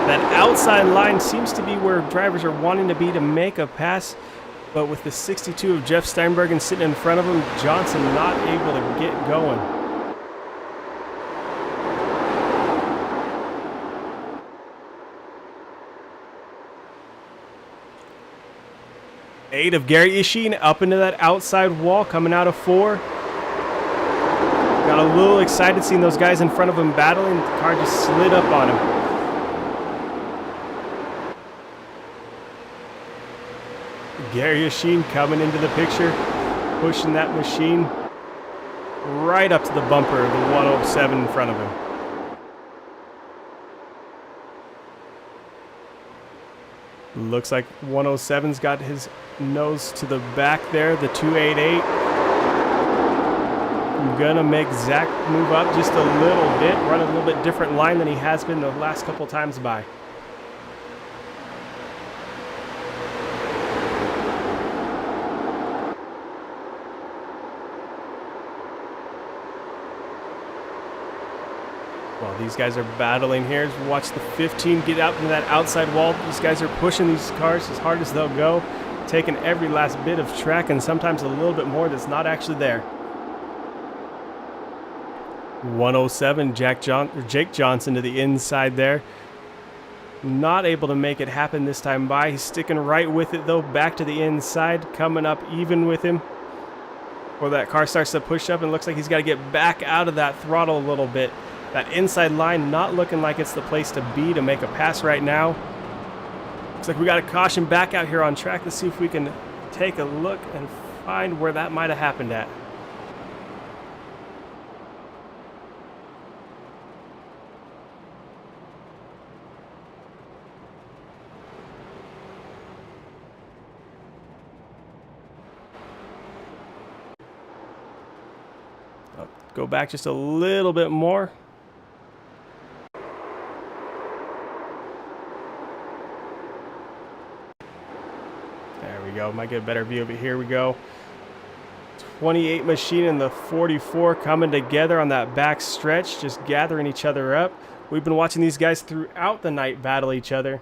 That outside line seems to be where drivers are wanting to be to make a pass, but with the 62 of Jeff Steinbergen sitting in front of him, Johnson not able to get going. Eight of Gary Ishii up into that outside wall, coming out of 4. Got a little excited seeing those guys in front of him battling. The car just slid up on him. Gary Ishii coming into the picture, pushing that machine right up to the bumper of the 107 in front of him. Looks like 107's got his nose to the back there, the 288. I'm gonna make Zach move up just a little bit, run a little bit different line than he has been the last couple times by. While these guys are battling here, watch the 15 get out from that outside wall. These guys are pushing these cars as hard as they'll go, taking every last bit of track and sometimes a little bit more that's not actually there. 107, Jake Johnson to the inside there. Not able to make it happen this time by. He's sticking right with it though, back to the inside, coming up even with him. Or that car starts to push up and looks like he's got to get back out of that throttle a little bit. That inside line not looking like it's the place to be to make a pass right now. Looks like we got a caution back out here on track. Let's see if we can take a look and find where that might have happened at. I'll go back just a little bit more. Go. Might get a better view of it. Here we go. 28 machine and the 44 coming together on that back stretch, just gathering each other up. We've been watching these guys throughout the night battle each other.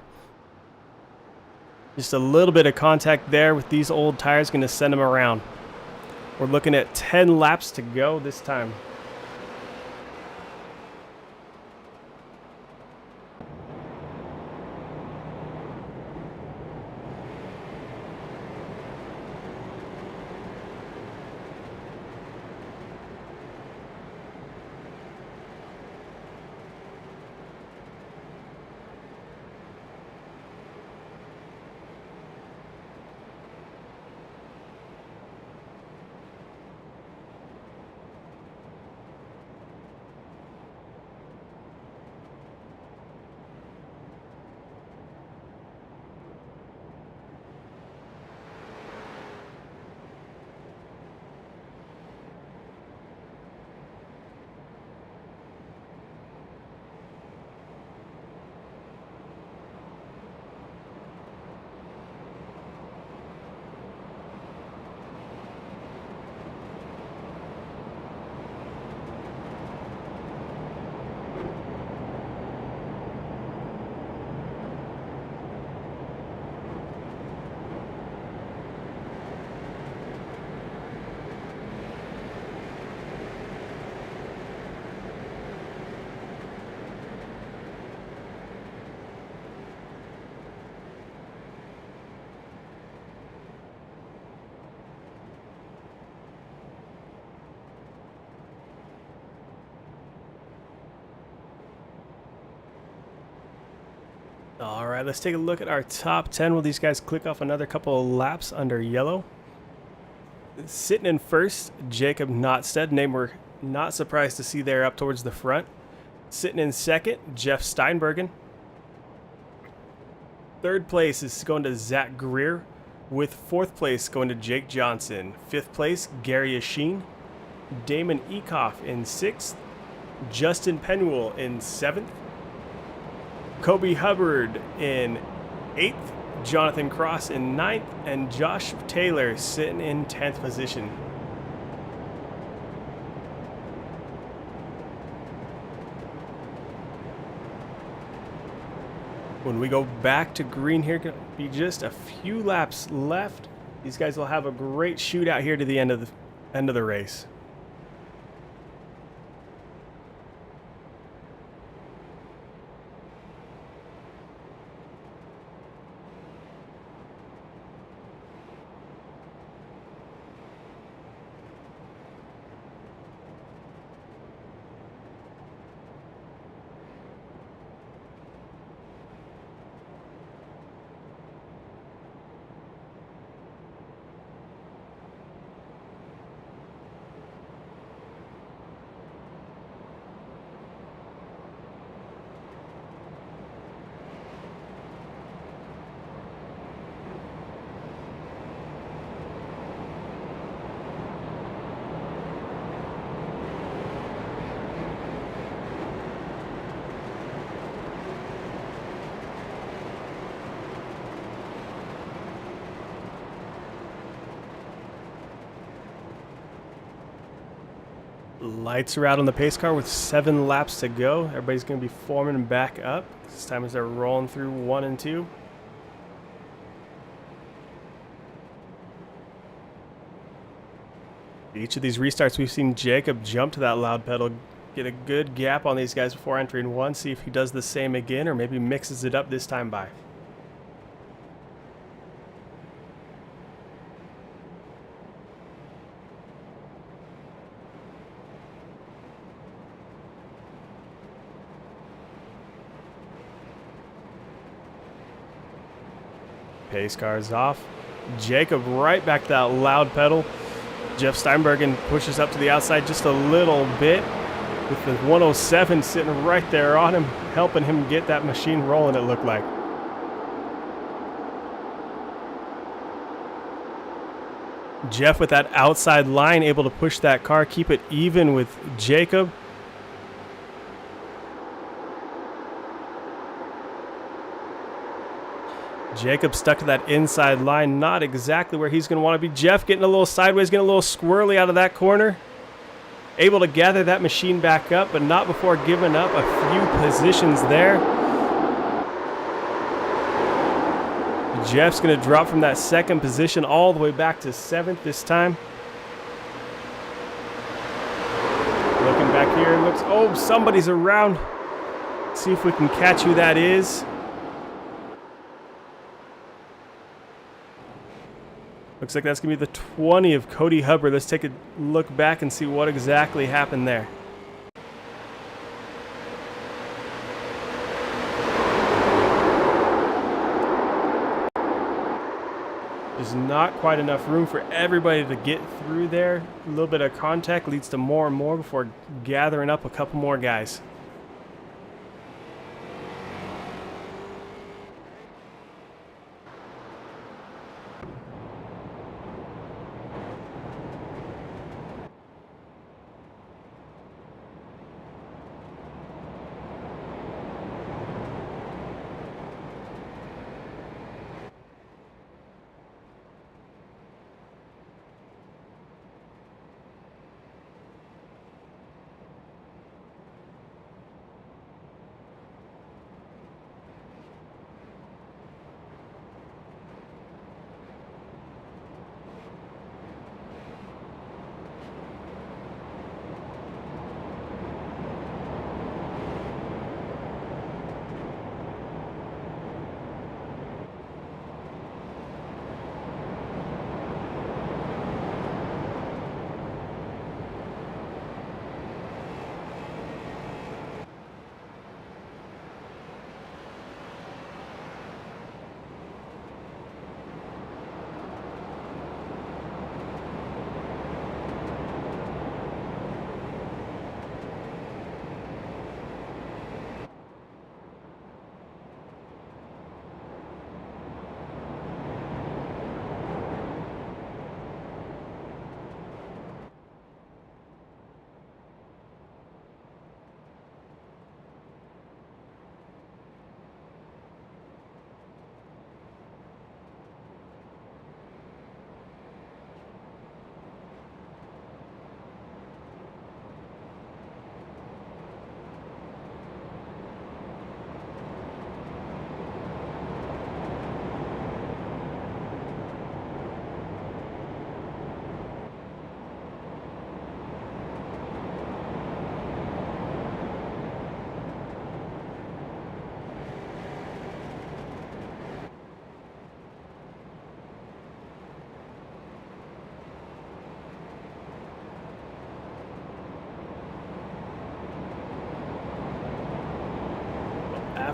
Just a little bit of contact there with these old tires going to send them around. We're looking at 10 laps to go this time. right, let's take a look at our top 10. Will these guys click off another couple of laps under yellow? Sitting in first, Jacob Notstead, name we're not surprised to see there up towards the front. Sitting in second, Jeff Steinbergen. Third place is going to Zach Greer, with fourth place going to Jake Johnson. Fifth place, Gary Yashin. Damon Ecoff in sixth. Justin Penwell in seventh. Kobe Hubbard in eighth. Jonathan Cross in ninth. And Josh Taylor sitting in 10th position. When we go back to green here, gonna be just a few laps left. These guys will have a great shootout here to the end of the race. Lights are out on the pace car with 7 laps to go. Everybody's going to be forming back up. This time as they're rolling through 1 and 2. Each of these restarts, we've seen Jacob jump to that loud pedal, get a good gap on these guys before entering 1. See if he does the same again or maybe mixes it up this time by. Pace car is off. Jacob right back to that loud pedal. Jeff Steinbergen pushes up to the outside just a little bit with the 107 sitting right there on him, helping him get that machine rolling, it looked like. Jeff with that outside line able to push that car, keep it even with Jacob. Jacob stuck to that inside line, not exactly where he's going to want to be. Jeff getting a little sideways, getting a little squirrely out of that corner. Able to gather that machine back up, but not before giving up a few positions there. Jeff's going to drop from that second position all the way back to 7th this time. Looking back here, looks, oh, somebody's around. See if we can catch who that is. Looks like that's going to be the 20 of Cody Hubbard. Let's take a look back and see what exactly happened there. There's not quite enough room for everybody to get through there. A little bit of contact leads to more and more before gathering up a couple more guys.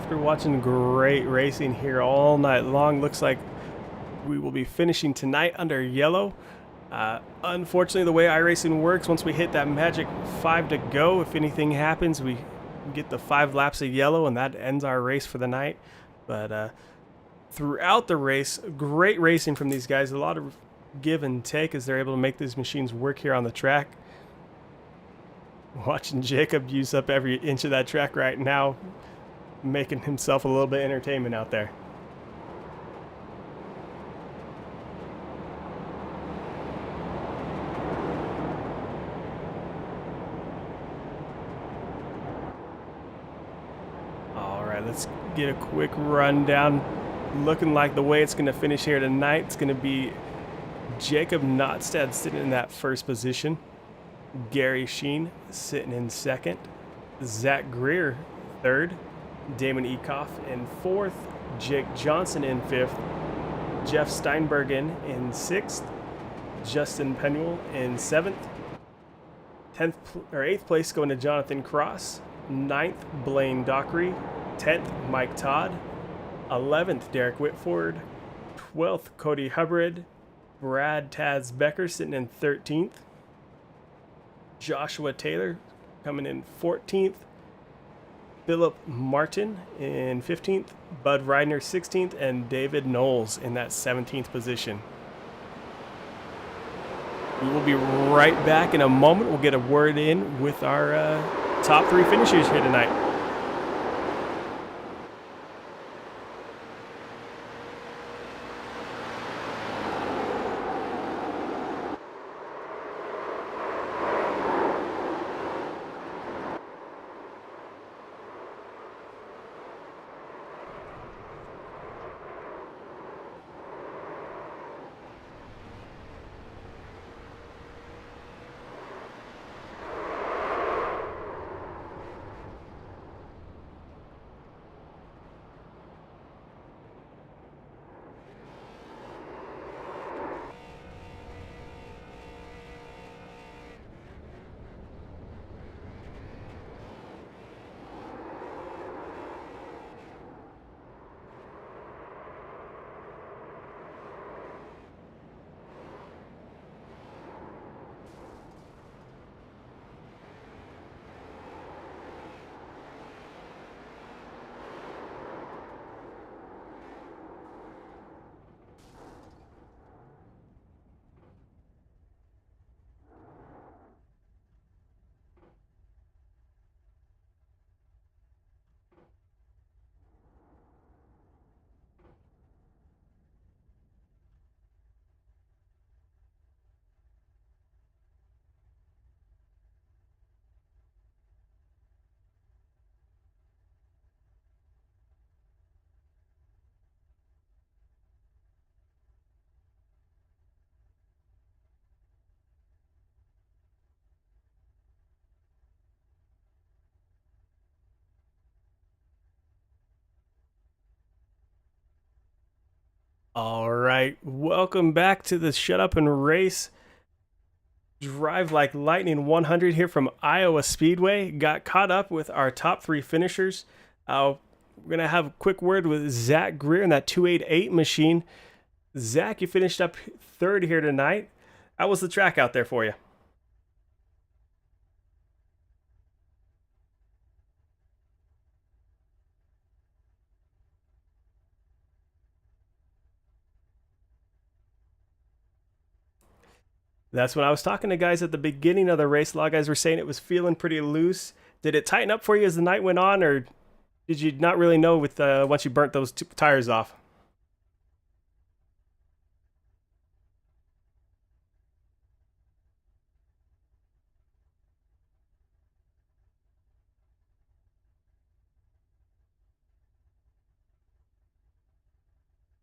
after watching great racing here all night long, looks like we will be finishing tonight under yellow. Unfortunately, the way iRacing works, once we hit that magic 5 to go, if anything happens, we get the 5 laps of yellow, and that ends our race for the night. But throughout the race, great racing from these guys. A lot of give and take as they're able to make these machines work here on the track. Watching Jacob use up every inch of that track right now, making himself a little bit of entertainment out there. Let's get a quick rundown. Looking like the way it's going to finish here tonight, it's going to be Jacob Notstad sitting in that first position, Gary Sheen sitting in second, Zach Greer third, Damon Ekoff in fourth, Jake Johnson in fifth, Jeff Steinbergen in sixth, Justin Penuel in seventh, 8th place going to Jonathan Cross, 9th Blaine Dockery, 10th, Mike Todd. 11th, Derek Whitford. 12th, Cody Hubbard. Brad Taz Becker sitting in 13th. Joshua Taylor coming in 14th. Philip Martin in 15th. Bud Reidner 16th. And David Knowles in that 17th position. We will be right back in a moment. We'll get a word in with our top 3 finishers here tonight. All right, welcome back to the Shut Up and Race Drive Like Lightning 100 here from Iowa Speedway. Got caught up with our top 3 finishers. We're going to have a quick word with Zach Greer in that 288 machine. Zach, you finished up 3rd here tonight. How was the track out there for you? That's when I was talking to guys at the beginning of the race. A lot of guys were saying it was feeling pretty loose. Did it tighten up for you as the night went on, or did you not really know with once you burnt those 2 tires off?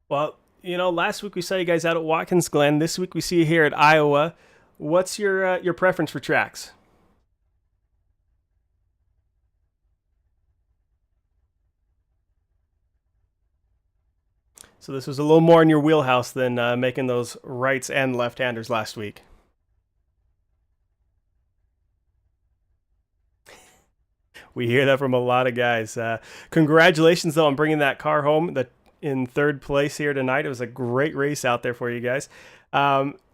Well, you know, last week we saw you guys out at Watkins Glen. This week we see you here at Iowa. What's your preference for tracks? So this was a little more in your wheelhouse than making those rights and left-handers last week. We hear that from a lot of guys. Congratulations, though, on bringing that car home in third place here tonight. It was a great race out there for you guys.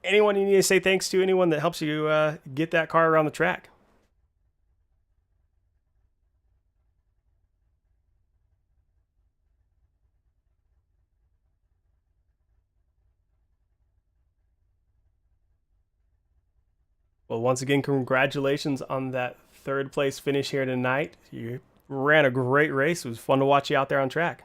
Anyone you need to say thanks to? Anyone that helps you get that car around the track? Well, once again, congratulations on that third place finish here tonight. You ran a great race. It was fun to watch you out there on track.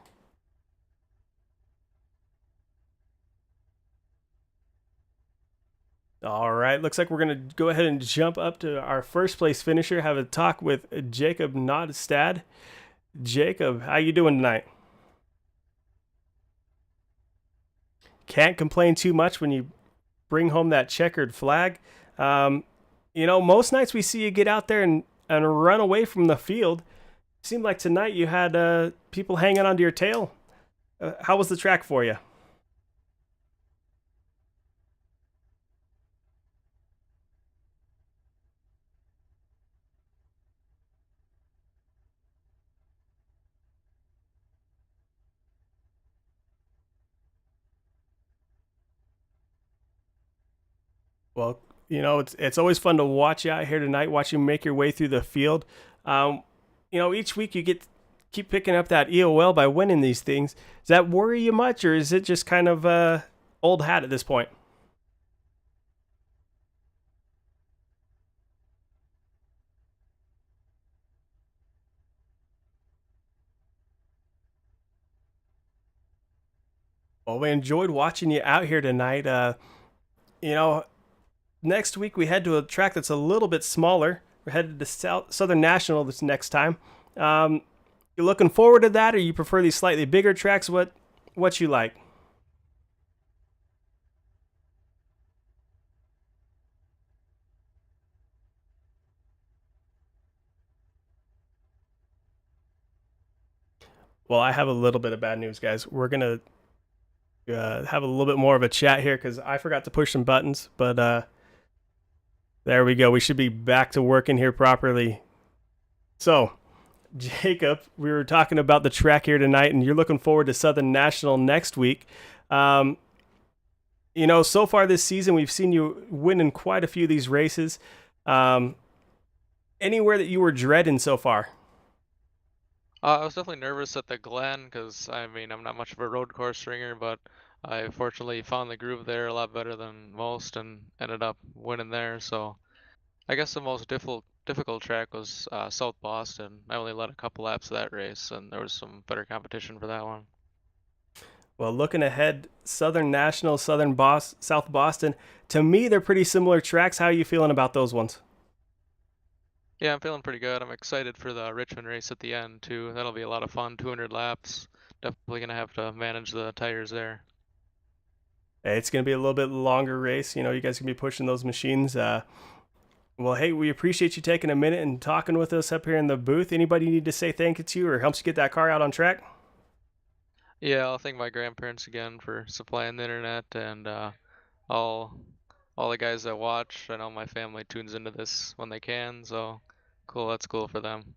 All right, looks like we're going to go ahead and jump up to our first place finisher, have a talk with Jacob Nodstad. Jacob, how you doing tonight? Can't complain too much when you bring home that checkered flag. Most nights we see you get out there and run away from the field. Seemed like tonight you had people hanging onto your tail. How was the track for you? Well, it's always fun to watch you out here tonight, watch you make your way through the field. Each week you keep picking up that EOL by winning these things. Does that worry you much, or is it just kind of old hat at this point? Well, we enjoyed watching you out here tonight. You know, Next week we head to a track that's a little bit smaller. We're headed to Southern National this next time. You looking forward to that, or you prefer these slightly bigger tracks? What you like? Well, I have a little bit of bad news, guys. We're gonna have a little bit more of a chat here because I forgot to push some buttons, but there we go. We should be back to working here properly. So, Jacob, we were talking about the track here tonight, and you're looking forward to Southern National next week. So far this season, we've seen you win in quite a few of these races. Anywhere that you were dreading so far? I was definitely nervous at the Glen because I'm not much of a road course ringer, but I fortunately found the groove there a lot better than most and ended up winning there. So I guess the most difficult track was South Boston. I only led a couple laps of that race, and there was some better competition for that one. Well, looking ahead, Southern National, South Boston. To me, they're pretty similar tracks. How are you feeling about those ones? Yeah, I'm feeling pretty good. I'm excited for the Richmond race at the end too. That'll be a lot of fun. 200 laps. Definitely gonna have to manage the tires there. It's going to be a little bit longer race. You guys can be pushing those machines. Well, hey, we appreciate you taking a minute and talking with us up here in the booth. Anybody need to say thank you to or helps you get that car out on track? Yeah, I'll thank my grandparents again for supplying the internet and all all the guys that watch. I know my family tunes into this when they can, so cool. That's cool for them.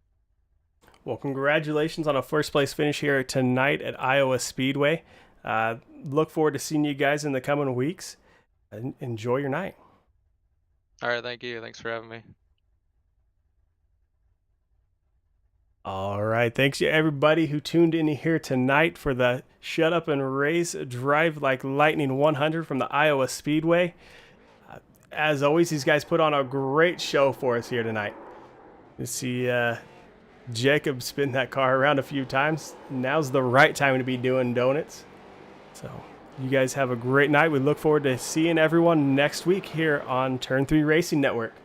Well, congratulations on a first place finish here tonight at Iowa Speedway. Look forward to seeing you guys in the coming weeks. Enjoy your night. All right, thank you. Thanks for having me. All right. Thanks to everybody who tuned in here tonight for the Shut Up and Race Drive Like Lightning 100 from the Iowa Speedway. As always, these guys put on a great show for us here tonight. You see Jacob spin that car around a few times. Now's the right time to be doing donuts. So you guys have a great night. We look forward to seeing everyone next week here on Turn 3 Racing Network.